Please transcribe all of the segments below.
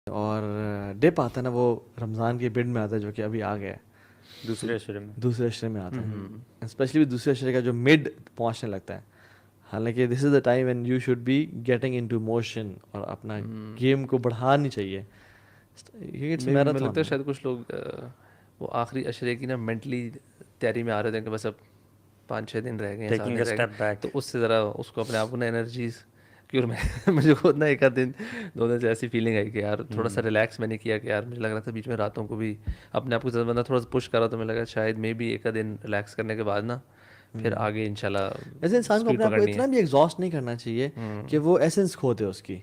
اور ڈپ آتا ہے نا وہ رمضان کے بڈ میں آتا ہے جو کہ ابھی آ گیا ہے دوسرے اشرے میں آتا ہے, اسپیشلی دوسرے اشرے کا جو مڈ پہنچنے لگتا ہے. حالانکہ this is the time when you should be getting into motion اور اپنا گیم کو بڑھانی چاہیے. مجھے لگتا ہے شاید کچھ لوگ وہ آخری اشرے کی نا مینٹلی تیاری میں آ رہے تھے کہ بس اب 5-6 دن رہ گئے ہیں, 7 دن رہ گئے, تو اس سے ذرا اس کو اپنے آپ کو نا انرجیز کیوں مجھے خود نا 1 دن 2 دن سے ایسی فیلنگ آئی کہ یار تھوڑا سا ریلیکس میں نے کیا کہ یار مجھے لگ رہا تھا بیچ میں راتوں کو بھی اپنے آپ کو زیادہ بندہ تھوڑا سا پش کرا تو مجھے لگا شاید میں بھی 1 دن ریلیکس کرنے کے بعد نا پھر آگے انشاءاللہ ایسے انسان کو اپنے آپ کو اتنا بھی ایگزاسٹ نہیں کرنا چاہیے کہ وہ ایسنس کھو دے اس کی.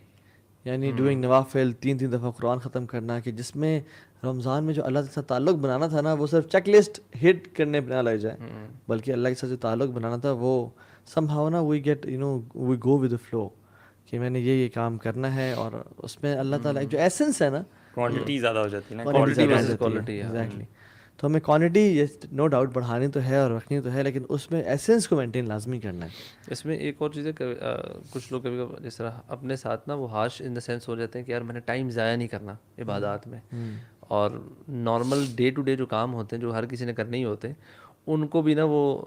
یعنی ڈوئنگ نوافل 3 دفعہ قرآن ختم کرنا, کہ جس میں رمضان میں جو اللہ کے ساتھ تعلق بنانا تھا نا وہ صرف چیک لسٹ ہٹ کرنے پہ نہ لگ جائے, بلکہ اللہ کے ساتھ جو تعلق بنانا تھا وہ سم ہاؤ نا we get we go with the flow, کہ میں نے یہ کام کرنا ہے. اور اس میں اللہ تعالیٰ جو ایسنس ہے نا کوانٹٹی زیادہ ہو جاتی ہے نا, کوالٹی. ایگزیکٹلی. تو ہمیں کوانٹٹی نو ڈاؤٹ بڑھانی تو ہے اور رکھنی تو ہے, لیکن اس میں ایسنس کو مینٹین لازمی کرنا ہے. اس میں ایک اور چیز ہے, کچھ لوگ کبھی جس طرح اپنے ساتھ نا وہ ہارش ان دا سینس ہو جاتے ہیں کہ یار میں نے ٹائم ضائع نہیں کرنا عبادات میں, اور نارمل ڈے ٹو ڈے جو کام ہوتے ہیں جو ہر کسی نے کرنے ہی ہوتے ہیں ان کو بھی نا وہ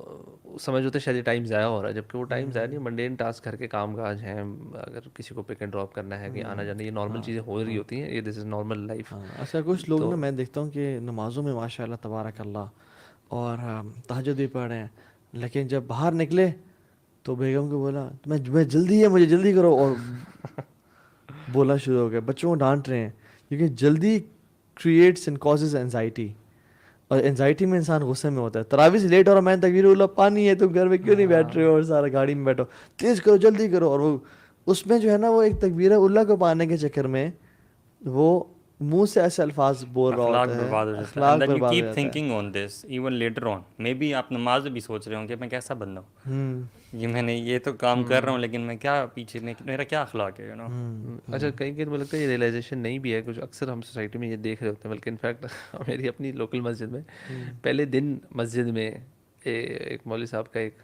سمجھ ہوتے ہیں شاید ٹائم ضائع ہو رہا ہے, جبکہ وہ ٹائم ضائع نہیں, منڈین ٹاسک گھر کے کام کاج ہیں, اگر کسی کو پک اینڈ ڈراپ کرنا ہے کہ آنا جانا, یہ نارمل چیزیں ہو رہی ہوتی ہیں, یہ دس از نارمل لائف. اچھا کچھ لوگ نا میں دیکھتا ہوں کہ نمازوں میں ماشاء اللہ تبارک اللہ اور تہجد بھی پڑھ رہے ہیں, لیکن جب باہر نکلے تو بیگم کو بولا میں جلدی ہے, مجھے جلدی کرو, اور بولنا شروع ہو گیا. بچوں کو ڈانٹ رہے ہیں کیونکہ جلدی کریٹس اینڈ کازز اینزائٹی, اور اینزائٹی میں انسان غصے میں ہوتا ہے. تراویح سے لیٹ ہو رہا, میں تکبیر اللہ پانی ہے, تم گھر میں کیوں نہیں بیٹھ رہے ہو, اور سارا گاڑی میں بیٹھو, تیز کرو جلدی کرو. اور وہ اس میں جو ہے نا وہ ایک تکبیر اللہ کو پانے کے چکر میں وہ منہ سے ایسے الفاظ بول رہا ہوتا ہے, اخلاق برباد ہو جاتا ہے. مے بی آپ نماز بھی سوچ رہے ہوں کہ میں کیسا بندہ ہوں, یہ میں نے یہ تو کام کر رہا ہوں لیکن میں کیا پیچھے میرا کیا اخلاق ہے, اچھا کہیں کہیں مجھے لگتا ہے یہ ریئلائزیشن نہیں بھی ہے, کچھ اکثر ہم سوسائٹی میں یہ دیکھ رہے ہوتے ہیں, بلکہ انفیکٹ میری اپنی لوکل مسجد میں پہلے دن مسجد میں ایک مولوی صاحب کا ایک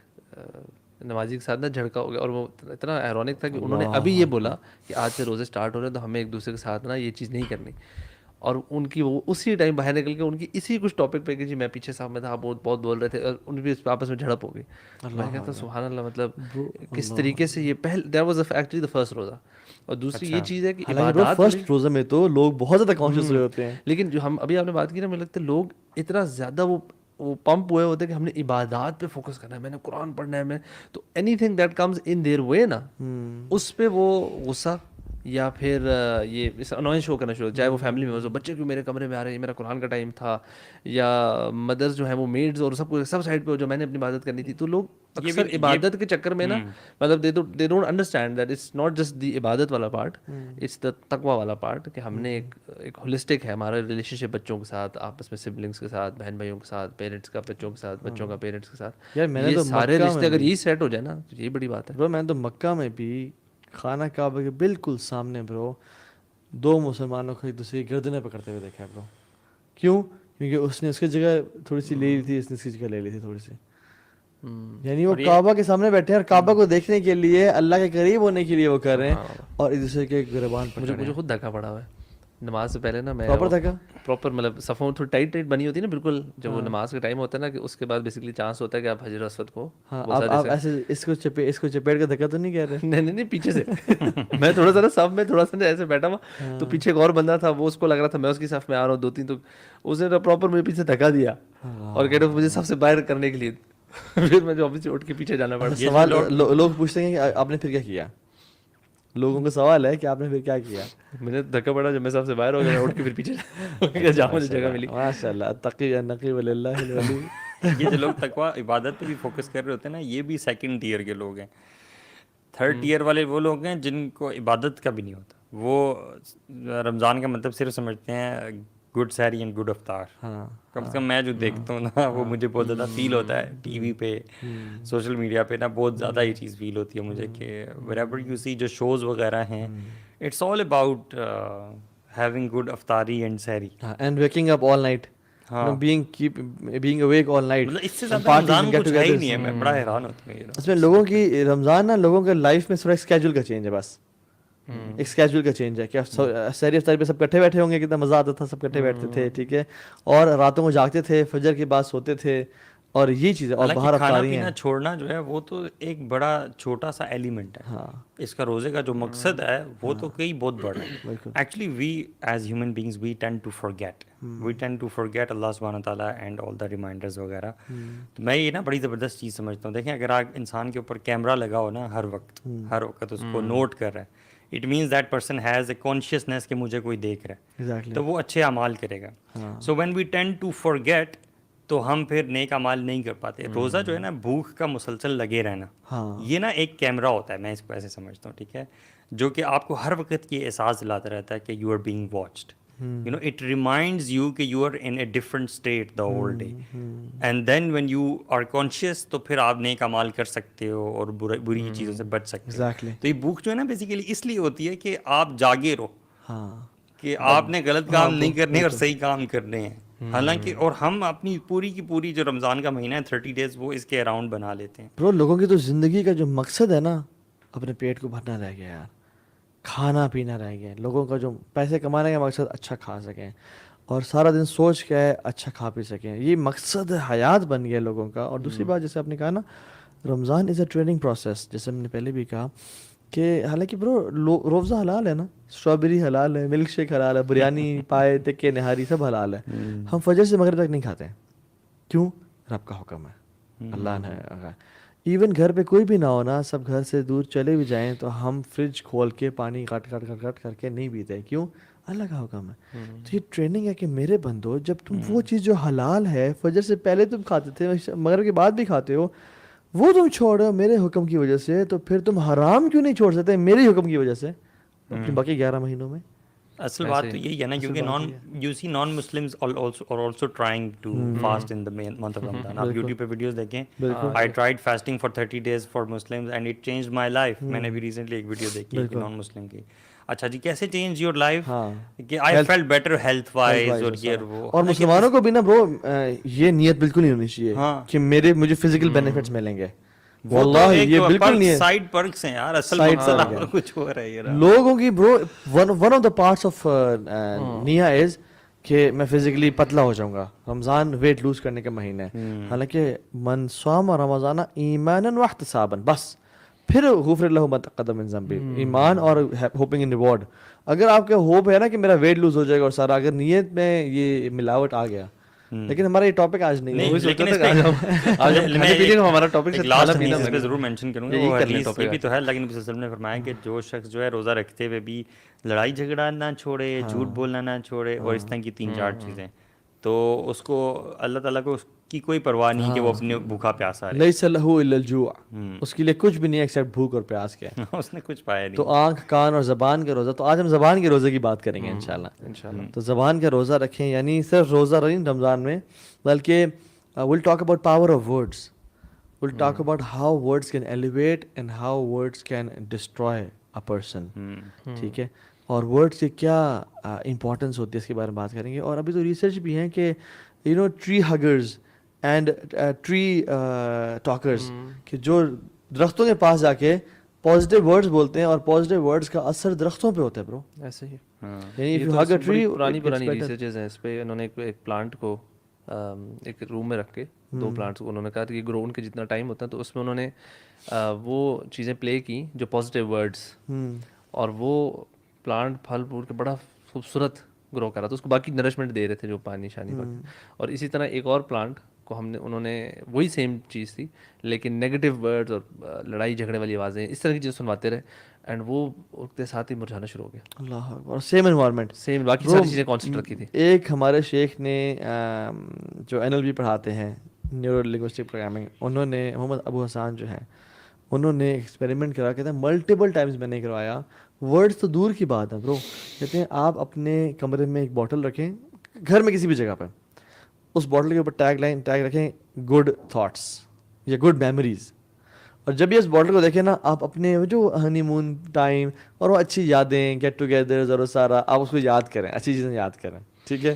نمازی کے ساتھ نا جھڑکا ہو گیا, اور وہ اتنا ایرونک تھا کہ انہوں نے ابھی یہ بولا کہ آج سے روزے اسٹارٹ ہو رہے ہیں تو ہمیں ایک دوسرے کے ساتھ نا یہ چیز نہیں کرنی, اور ان کی وہ اسی ٹائم باہر نکل کے ان کی اسی کچھ ٹاپک پہ کہ جی میں پیچھے صاحب میں تھا, بہت بول رہے تھے, اور ان بھی آپس میں جھڑپ ہو گئی. میں کہتا سبحان اللہ, مطلب کس طریقے سے یہ that was actually the first روزہ. اور دوسری یہ چیز ہے کہ عبادات فرسٹ روزے میں تو لوگ بہت زیادہ کانشیس ہوئے ہوتے ہیں, لیکن جو ہم ابھی آپ نے بات کی نا, مجھے لگتا ہے لوگ اتنا زیادہ وہ پمپ ہوئے ہوتے ہیں کہ ہم نے عبادات پہ فوکس کرنا ہے, میں نے قرآن پڑھنا ہے, میں تو anything that comes in their way نا اس پہ وہ غصہ یا پھر یہ انوائنس شو کرنا شروع, چاہے وہ فیملی میں ہو, بچے کیوں میرے کمرے میں آ رہے ہیں, میرا قرآن کا ٹائم تھا, یا مدرس جو ہیں وہ میڈز اور سب سائڈ پہ ہو جو میں نے اپنی عبادت کرنی تھی. تو لوگ اکثر عبادت کے چکر میں نا مطلب they don't understand that it's not just the عبادت والا پارٹ, اٹس دا تقویٰ والا پارٹ, کہ ہم نے ایک ہولسٹک ہے ہمارا ریلیشن شپ بچوں کے ساتھ, آپس میں سبلنگس کے ساتھ, بہن بھائیوں کے ساتھ, پیرنٹس کا بچوں کے ساتھ, بچوں کا پیرنٹس کے ساتھ, یہ سارے رشتے اگر یہ سیٹ ہو جائے نا تو یہ بڑی بات ہے. برو میں نے تو مکہ میں بھی خانہ کعبہ کے بالکل سامنے برو 2 مسلمانوں کو ایک دوسرے کی گردنیں پکڑتے ہوئے دیکھا ہے برو. کیوں؟ کیونکہ اس نے اس کی جگہ تھوڑی سی لے لی تھی, اس نے اس کی جگہ لے لی تھی تھوڑی سی. یعنی وہ کعبہ کے سامنے بیٹھے ہیں اور کعبہ کو دیکھنے کے لیے, اللہ کے قریب ہونے کے لیے وہ کر رہے ہیں, اور ایک دوسرے کے گریبان پکڑ رہے ہیں. مجھے خود دھکا پڑا ہوا ہے نماز سے پہلے نا, میں پراپر مطلب صفوں تھوڑی ٹائٹ بنی ہوتی ہے نا بالکل, جب وہ نماز کا ٹائم ہوتا ہے نا کہ اس کے بعد بیسکلی چانس ہوتا ہے کہ آپ حجر اسود کو آپ ایسے اس کو چپیٹ کا دھکا تو نہیں کہہ رہے؟ نہیں پیچھے سے میں تھوڑا سا نا صف میں تھوڑا سا ایسے بیٹھا ہوا, تو پیچھے ایک اور بندہ تھا, وہ اس کو لگ رہا تھا میں اس کی صف میں آ رہا ہوں 2-3, تو اس نے پراپر میرے پیچھے دھکا دیا اور کہہ رہے مجھے سب سے باہر کرنے کے لیے, پھر مجھے آفس سے اٹھ کے پیچھے جانا پڑا. سوال لوگ پوچھتے ہیں کہ آپ نے پھر کیا کیا, لوگوں کا سوال ہے کہ آپ نے پھر کیا کیا. میں نے دھکا پڑا, جب میں سب سے باہر ہو گیا میں اٹھ کے پھر پیچھے جا, مجھے جگہ ملی. ماشاء اللہ, تقی نقی وللہ الولی. یہ جو لوگ تقویٰ عبادت پہ بھی فوکس کر رہے ہوتے ہیں نا, یہ بھی 2nd ٹیئر کے لوگ ہیں. 3rd ٹیئر والے وہ لوگ ہیں جن کو عبادت کا بھی نہیں ہوتا, وہ رمضان کا مطلب صرف سمجھتے ہیں گڈ سحری اینڈ گڈ افطار. کم سے کم میں جو دیکھتا ہوں نا, وہ مجھے بہت زیادہ فیل ہوتا ہے ٹی وی پہ, سوشل میڈیا پہ نا, بہت زیادہ یہ چیز فیل ہوتی ہے مجھے کہ wherever you see جو شوز وغیرہ ہیں, it's all about having good iftari and sehri and waking up all night, being awake all night. مطلب اس سے زیادہ رمضان کچھ ہے ہی نہیں ہے. میں بڑا حیران ہوتا ہوں اس میں لوگوں کی رمضان نا, لوگوں کے لائف میں تھوڑا اسکیجول کا چینج ہے بس. ایک اسکیجول کا چینج ہے کہ سحری افطاری پہ سب کٹھے بیٹھے ہوں گے, کتنا مزہ آتا تھا, سب کٹھے بیٹھتے تھے, ٹھیک ہے, اور راتوں کو جاگتے تھے, فجر کے بعد سوتے تھے, اور یہ چیزیں, اور باہر کھانا افطاری پینا ہیں. چھوڑنا جو ہے وہ تو ایک بڑا چھوٹا سا ایلیمنٹ ہے. ہاں اس کا روزے کا جو مقصد ہے وہ تو کئی بہت بڑا ہے. بالکل. Actually we as human beings we tend to forget Allah سبحانہ تعالیٰ اینڈ آل دا ریمائنڈرز وغیرہ. تو میں یہ نا بڑی زبردست چیز سمجھتا ہوں. دیکھیں اگر آپ انسان کے اوپر کیمرہ لگا ہو نا ہر وقت اس کو نوٹ کر رہا ہے, it means that person has a consciousness کہ مجھے کوئی دیکھ رہا ہے, ایگزیکٹلی. تو وہ اچھے اعمال کرے گا. So when we tend to forget تو ہم پھر نیک اعمال نہیں کر پاتے. روزہ جو ہے نا بھوک کا مسلسل لگے رہنا, یہ نا ایک کیمرہ ہوتا ہے, میں اس کو ایسے سمجھتا ہوں, ٹھیک ہے, جو کہ آپ کو ہر وقت یہ احساس دلاتا رہتا ہے کہ you are being watched. You know it reminds you کہ you are in a different state the whole day, and then when you are conscious تو پھر آپ نیک اعمال کر سکتے ہو اور بری چیزوں سے بچ سکتے ہو. ایگزیکٹلی. تو یہ بھوک جو ہے نا بیسیکلی اس لیے ہوتی ہے کہ آپ جاگے رہو, ہاں کہ آپ نے غلط کام نہیں کرنے اور صحیح کام کرنے ہیں. حالانکہ اور ہم اپنی پوری کی پوری جو رمضان کا مہینہ ہے 30 days وہ اس کے اراؤنڈ بنا لیتے ہیں. برو لوگوں کی تو زندگی کا جو مقصد ہے نا, اپنے پیٹ کو بھرنا رہ گیا یار, کھانا پینا رہ گیا. لوگوں کا جو پیسے کمانے کا مقصد اچھا کھا سکیں, اور سارا دن سوچ کے ہے اچھا کھا پی سکیں, یہ مقصد حیات بن گیا لوگوں کا. اور دوسری بات جیسے آپ نے کہا نا, رمضان از اے ٹریننگ پروسیس, جیسے ہم نے پہلے بھی کہا کہ حالانکہ برو روزہ حلال ہے نا, اسٹرابیری حلال ہے, ملک شیک حلال ہے, بریانی پائے تکے نہاری سب حلال ہے. ہم فجر سے مغرب تک نہیں کھاتے ہیں, کیوں؟ رب کا حکم ہے, اللہ نے. ایون گھر پہ کوئی بھی نہ ہونا, سب گھر سے دور چلے بھی جائیں تو ہم فریج کھول کے پانی کٹ کر کے نہیں پیتے, کیوں؟ اللہ کا حکم ہے. تو یہ ٹریننگ ہے کہ میرے بندو, جب تم وہ چیز جو حلال ہے فجر سے پہلے تم کھاتے تھے, مغرب کے بعد بھی کھاتے ہو, وہ تم چھوڑو میرے حکم کی وجہ سے, تو پھر تم حرام کیوں نہیں چھوڑ سکتے میرے حکم کی وجہ سے اپنے باقی 11 مہینوں میں؟ اصل بات تو یہی ہے نا, کیونکہ non Muslims are also trying to fast in the month of Ramadan. آپ یوٹیوب پہ ویڈیوز دیکھیں, I tried fasting for 30 days for Muslims and it changed my life. میں نے بھی ریسنٹلی ایک ویڈیو دیکھی ہے نان مسلم کی. اچھا جی, کیسے چینج یور لائف؟ کہ I felt better health wise اور یہ وہ. اور مسلمانوں کو بھی نا برو یہ نیت بالکل نہیں ہونی چاہیے کہ مجھے فزیکل بینیفٹس ملیں گے. واللہ یہ بالکل نہیں ہے, سائیڈ پرکس ہیں یار, اصل مقصد کچھ ہو رہا ہے لوگوں کی. برو one of the parts of نیا از کہ میں فزیکلی پتلا ہو جاؤں گا. رمضان ویٹ لوز کرنے کا مہینہ ہے, حالانکہ من صام رمضان ایمانا واحتسابا, بس پھر غفر لہ ما تقدم من ذنبہ, ایمان اور ہوپنگ ان ریوارڈ. اگر آپ کا ہوپ ہے نا کہ میرا ویٹ لوز ہو جائے گا اور سارا, اگر نیت میں یہ ملاوٹ آ گیا, لیکن ہمارا یہ ٹاپک آج نہیں ہے. اس پہ ضرور مینشن کروں گا, وہ حدیث یہ بھی تو ہے, لیکن صلی اللہ علیہ وسلم نے فرمایا کہ جو شخص جو ہے روزہ رکھتے ہوئے بھی لڑائی جھگڑا نہ چھوڑے, جھوٹ بولنا نہ چھوڑے, اور اس طرح کی 3-4 چیزیں, تو اس کو اللہ تعالیٰ کو اس کی کوئی پرواہ نہیں کہ وہ اپنے بھوکا پیاسا رہے. لیس لہ الا الجوع, اس کے لیے کچھ بھی نہیں ایکسیپٹ بھوک اور پیاس کے. اس نے کچھ پایا نہیں. تو آنکھ, کان اور زبان کا روزہ, تو آج ہم زبان کے روزے کی بات کریں گے انشاءاللہ. تو زبان کا روزہ رکھیں, یعنی صرف روزہ نہیں رمضان میں, بلکہ we'll talk about power of words. We'll talk about how words can elevate and how words can destroy a person. ٹھیک ہے, اور ورڈس کی کیا امپورٹنس ہوتی ہے اس کے بارے میں بات کریں گے. اور ابھی تو ریسرچ بھی ہیں کہ ٹری ہگرز اینڈ ٹری ٹاکرز, کہ جو درختوں کے پاس جا کے پازیٹیو ورڈز بولتے ہیں, اور پازیٹیو ورڈز کا اثر درختوں پہ ہوتا ہے برو. ایسے ہی یعنی پرانی ریسرچز ہیں اس پہ. انہوں نے ایک پلانٹ کو ایک روم میں رکھ کے 2 پلانٹس کو انہوں نے کہا کہ گرو ان کے جتنا ٹائم ہوتا ہے, تو اس میں انہوں نے وہ چیزیں پلے کی جو پازیٹیو ورڈس, اور وہ پلانٹ پھل پھول کے بڑا خوبصورت گرو کر رہا تھا. اس کو باقی نرشمنٹ دے رہے تھے جو پانی شانی باقی. اور اسی طرح ایک اور پلانٹ کو انہوں نے وہی سیم چیز تھی, لیکن نیگیٹو ورڈز اور لڑائی جھگڑے والی آوازیں اس طرح کی چیزیں سنواتے رہے, اینڈ وہ اس کے ساتھ ہی مرجھانا شروع ہو گیا. اللہ اکبر. اور سیم انوائرمنٹ, سیم باقی ساری چیزیں کانسٹنٹ رکھی تھی. ایک ہمارے شیخ نے جو NLP پڑھاتے ہیں, نیورو لنگوسٹک پروگرامنگ, انہوں نے, محمد ابو حسان جو ہیں, انہوں نے ایکسپیریمنٹ کرا, کہتے ہیں ملٹیپل ٹائمز میں نے کروایا. ورڈس تو دور کی بات ہے برو, کہتے ہیں آپ اپنے کمرے میں ایک بوٹل رکھیں, گھر میں کسی بھی جگہ پہ, اس بوٹل کے اوپر ٹیگ رکھیں گڈ تھاٹس یا گڈ میموریز, اور جب یہ اس بوٹل کو دیکھیں نا, آپ اپنے جو ہنی مون ٹائم اور وہ اچھی یادیں, گیٹ ٹوگیدرز اور وہ سارا, آپ اس کو یاد کریں, اچھی چیزیں یاد کریں. ٹھیک ہے,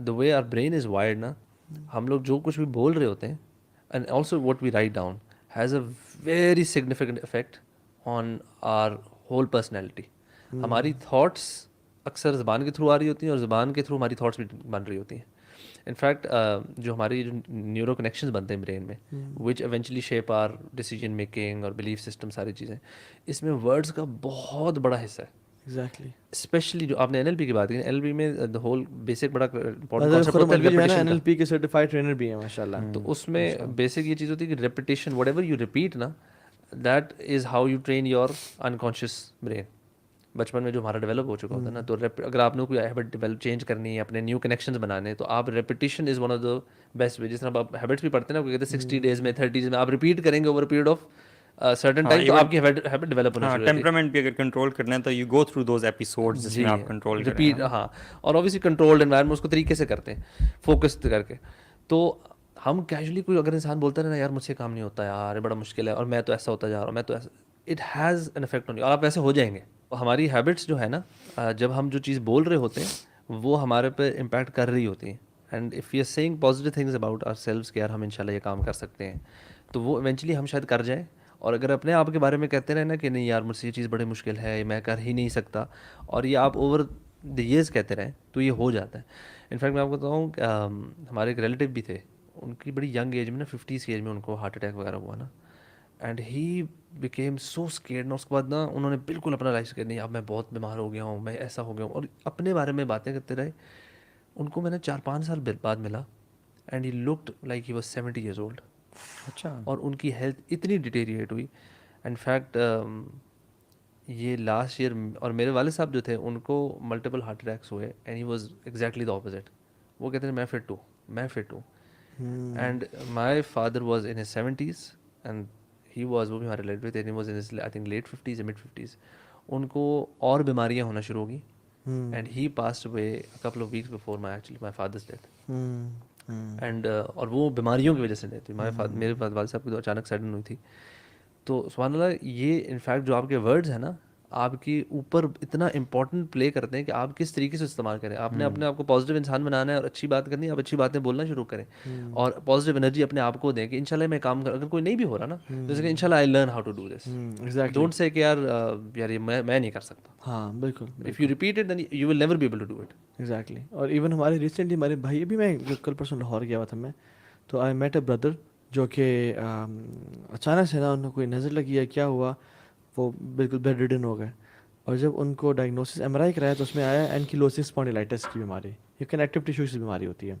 the way our brain is wired نا, ہم لوگ جو کچھ بھی بول رہے ہوتے ہیں and also what we write down has a very significant effect on our whole personality. ہماری تھاٹس اکثر زبان کے تھرو آ رہی ہوتی ہیں اور زبان کے تھرو ہماری تھاٹس بھی بن رہی ہوتی ہیں. انفیکٹ جو ہماری جو نیورو کنیکشنز بنتے ہیں برین میں which eventually shape our decision making اور بلیف سسٹم, ساری چیزیں, اس میں ورڈس کا بہت بڑا حصہ ہے. ایگزیکٹلی. اسپیشلی جو آپ نے NLP کی بات کی, NLP میں دا ہول بیسک بڑا NLP کے سرٹیفائڈ ٹرینر بھی ہیں ماشاءاللہ. تو اس میں بیسک یہ چیز ہوتی ہے کہ repetition, whatever you repeat نا, that is how you train your unconscious brain. بچپن میں جو ہمارا ڈیولپ ہو چکا ہوتا ہے نا, تو اگر آپ نے کوئی ہیبٹ ڈیولپ چینج کرنی ہے, اپنے نیو کنیکشنز بنانے ہیں, تو آپ repetition is one of the best way. جس طرح آپ ہیبٹس بھی پڑھتے ہیں نا, کہتے ہیں 60 days میں 30 days میں آپ ریپیٹ کریں گے over period of certain time, تو آپ کی ہیبٹ ڈیولپ ہونا شروع ہوتی ہے. ٹیمپرامنٹ بھی اگر کنٹرول کرنا ہے تو you go through those episodes جس میں آپ کنٹرول کریں. ریپیٹ, ہاں, اور اوبیسلی کنٹرولڈ انوائرمنٹ اس کو طریقے سے کرتے ہیں, فوکس کر کے. تو ہم کیجولی کوئی اگر انسان بولتا ہے نا یار مجھ سے کام نہیں ہوتا یار, بڑا مشکل ہے, اور میں تو ایسا ہوتا جا رہا ہوں, میں تو ایسا, it has an effect on you, اور آپ ایسے ہو جائیں گے. ہماری ہیبٹس جو ہے نا, جب ہم جو چیز بول رہے ہوتے ہیں وہ ہمارے پہ امپیکٹ کر رہی ہوتی ہیں. And if you are seeing positive things about ourselves کہ یار ہم انشاءاللہ یہ کام کر سکتے ہیں, تو وہ ایونچولی ہم شاید کر جائیں. اور اگر اپنے آپ کے بارے میں کہتے رہے نا کہ نہیں یار مجھ سے یہ چیز بڑی مشکل ہے, میں کر ہی نہیں سکتا, اور یہ آپ اوور دی ایئرس کہتے رہیں, تو یہ ہو جاتا ہے. انفیکٹ میں آپ کو بتاؤں ہمارے ایک ریلیٹیو بھی تھے, ان کی بڑی ینگ ایج میں نا 50s کی ایج میں ان کو ہارٹ اٹیک وغیرہ ہوا نا, and he became so scared نا. اس کے بعد نا انہوں نے بالکل اپنا لائف کہ نہیں اب میں بہت بیمار ہو گیا ہوں, میں ایسا ہو گیا ہوں, اور اپنے بارے میں باتیں کرتے رہے. ان کو میں نے 4-5 سال بعد ملا, and he looked like he was 70 years old. اچھا. اور ان کی ہیلتھ اتنی ڈیٹیریٹ ہوئی. انفیکٹ یہ لاسٹ ایئر, اور میرے والد صاحب جو تھے ان کو ملٹیپل ہارٹ اٹیکس ہوئے, and he was exactly the opposite. وہ کہتے ہیں میں فٹ ہوں, میں فٹ ہوں. And my father was in his 70s and he was, وہ بھی ہمارے ریلیٹیو تھے, he was in his I think late 50s یا مڈ 50s. ان کو اور بیماریاں ہونا شروع ہو گئیں, and he passed away couple of weeks before my father's death. And اور وہ بیماریوں کی وجہ سے نہیں تھی. میرے والد صاحب کی تو اچانک سڈن ہوئی تھی. تو سبحان اللہ, یہ انفیکٹ جو آپ کے ورڈز ہیں نا, آپ کی اوپر اتنا امپورٹنٹ پلے کرتے ہیں کہ آپ کس طریقے سے استعمال کریں. آپ نے اپنے آپ کو پازیٹیو انسان بنانا ہے اور اچھی بات کرنی ہے, آپ اچھی باتیں بولنا شروع کریں, اور پازیٹیو انرجی اپنے آپ کو دیں کہ انشاءاللہ میں کام اگر کوئی نہیں بھی ہو رہا نا, جیسے کہ انشاءاللہ I learn how to do this. Don't say کہ یار یہ میں نہیں کر سکتا. ہاں بالکل. If you repeat it then you will never be able to do it. Exactly. اور ایون ہمارے ریسنٹلی ہمارے بھائی, ابھی میں کل پرسوں لاہور گیا ہوا تھا میں, تو آئی میٹ اے بردر جو کہ اچانک سے نا ان کو کوئی نظر لگی ہے, کیا ہوا, وہ بالکل بیڈ ریڈن ہو گئے. اور جب ان کو ڈائگنوسس MRI کرایا تو اس میں آیا اینکیلوسنگ اسپونڈیلائٹس کی بیماری, یہ کنیکٹیو ٹیشو کی بیماری ہوتی ہے.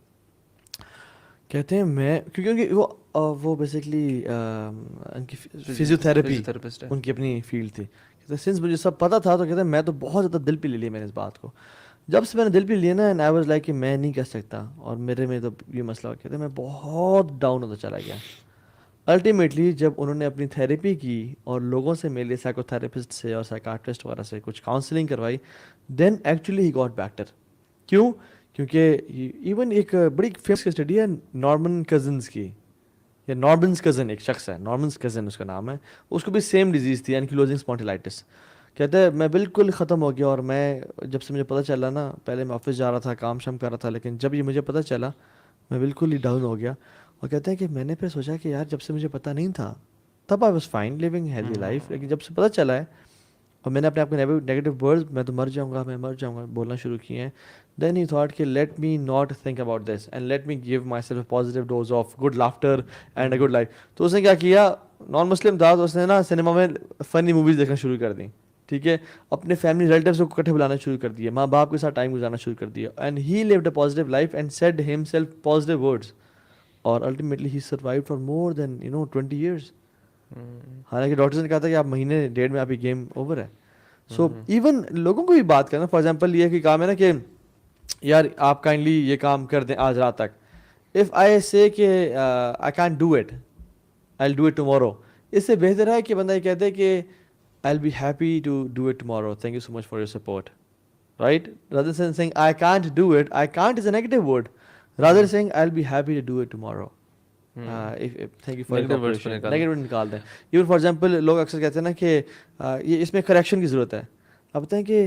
کہتے ہیں میں کیونکہ وہ بیسکلی ان کی فزیوتھراپی ان کی اپنی فیلڈ تھی. کہتے سنس مجھے سب پتہ تھا, تو کہتے ہیں میں تو بہت زیادہ دل پہ لے لیا میں نے اس بات کو. جب سے میں نے دل پہ لیا نا, اینڈ آئی واز لائک کہ میں نہیں کر سکتا, اور میرے میں تو یہ مسئلہ ہو. کہتے ہیں میں بہت ڈاؤن ہوتا چلا گیا. الٹیمیٹلی جب انہوں نے اپنی تھیراپی کی اور لوگوں سے ملے, سائیکو تھراپسٹ سے اور سائیکاٹرسٹ وغیرہ سے کچھ کاؤنسلنگ کروائی, دین ایکچولی ہی گاٹ بیٹر. کیوں؟ کیونکہ ایون ایک بڑی فیمس اسٹڈی ہے نارمن کزنس کی, یا نارمنس کزن ایک شخص ہے, نارمنس کزن اس کا نام ہے, اس کو بھی سیم ڈیزیز تھی, اینکیلوزنگ اسپونڈیلائٹس. کہتے ہیں میں بالکل ختم ہو گیا, اور میں جب سے مجھے پتہ چلا نا, پہلے میں آفس جا رہا تھا, کام شام کر رہا تھا, لیکن جب یہ مجھے پتہ چلا میں بالکل ہی ڈاؤن ہو گیا. اور کہتے ہیں کہ میں نے پھر سوچا کہ یار جب سے مجھے پتہ نہیں تھا تب I was fine living healthy life, لیکن جب سے پتہ چلا ہے اور میں نے اپنے آپ کو نیگیٹو ورڈز, میں تو مر جاؤں گا, میں مر جاؤں گا, بولنا شروع کیے ہیں, دین ہی تھاٹ کہ let me not think about this and let me give myself a positive dose of good laughter and a good life. تو اس نے کیا کیا, نان مسلم تھا تو اس نے نا سنیما میں فنی موویز دیکھنا شروع کر دیں, ٹھیک ہے, اپنے فیملی ریلیٹیوز کو اکٹھے بلانا شروع کر دیا, ماں باپ کے ساتھ ٹائم گزارنا شروع کر دیا, and he lived a positive life and said himself positive words, اور ultimately he survived for more than 20 years. حالانکہ ڈاکٹرز نے کہا تھا کہ آپ مہینے ڈیڑھ میں آپ کی گیم اوور ہے. سو ایون لوگوں کو بھی بات کرنا, فار ایگزامپل یہ کہ کام ہے نا کہ یار آپ کائنڈلی یہ کام کر دیں آج رات تک, اف آئی سے کہ I can't do it, I will do it tomorrow, اس سے بہتر ہے کہ بندہ یہ کہتے ہے کہ I will be happy to do it tomorrow, thank you so much for your support, right, rather than saying I can't do it, I can't is a negative word, rather saying I'll be happy to do it tomorrow. Thank you for your cooperation. Negative word نکال دیں. even for example لوگ اکثر کہتے ہیں نا کہ یہ اس میں کریکشن کی ضرورت ہے. آپ بتائیں کہ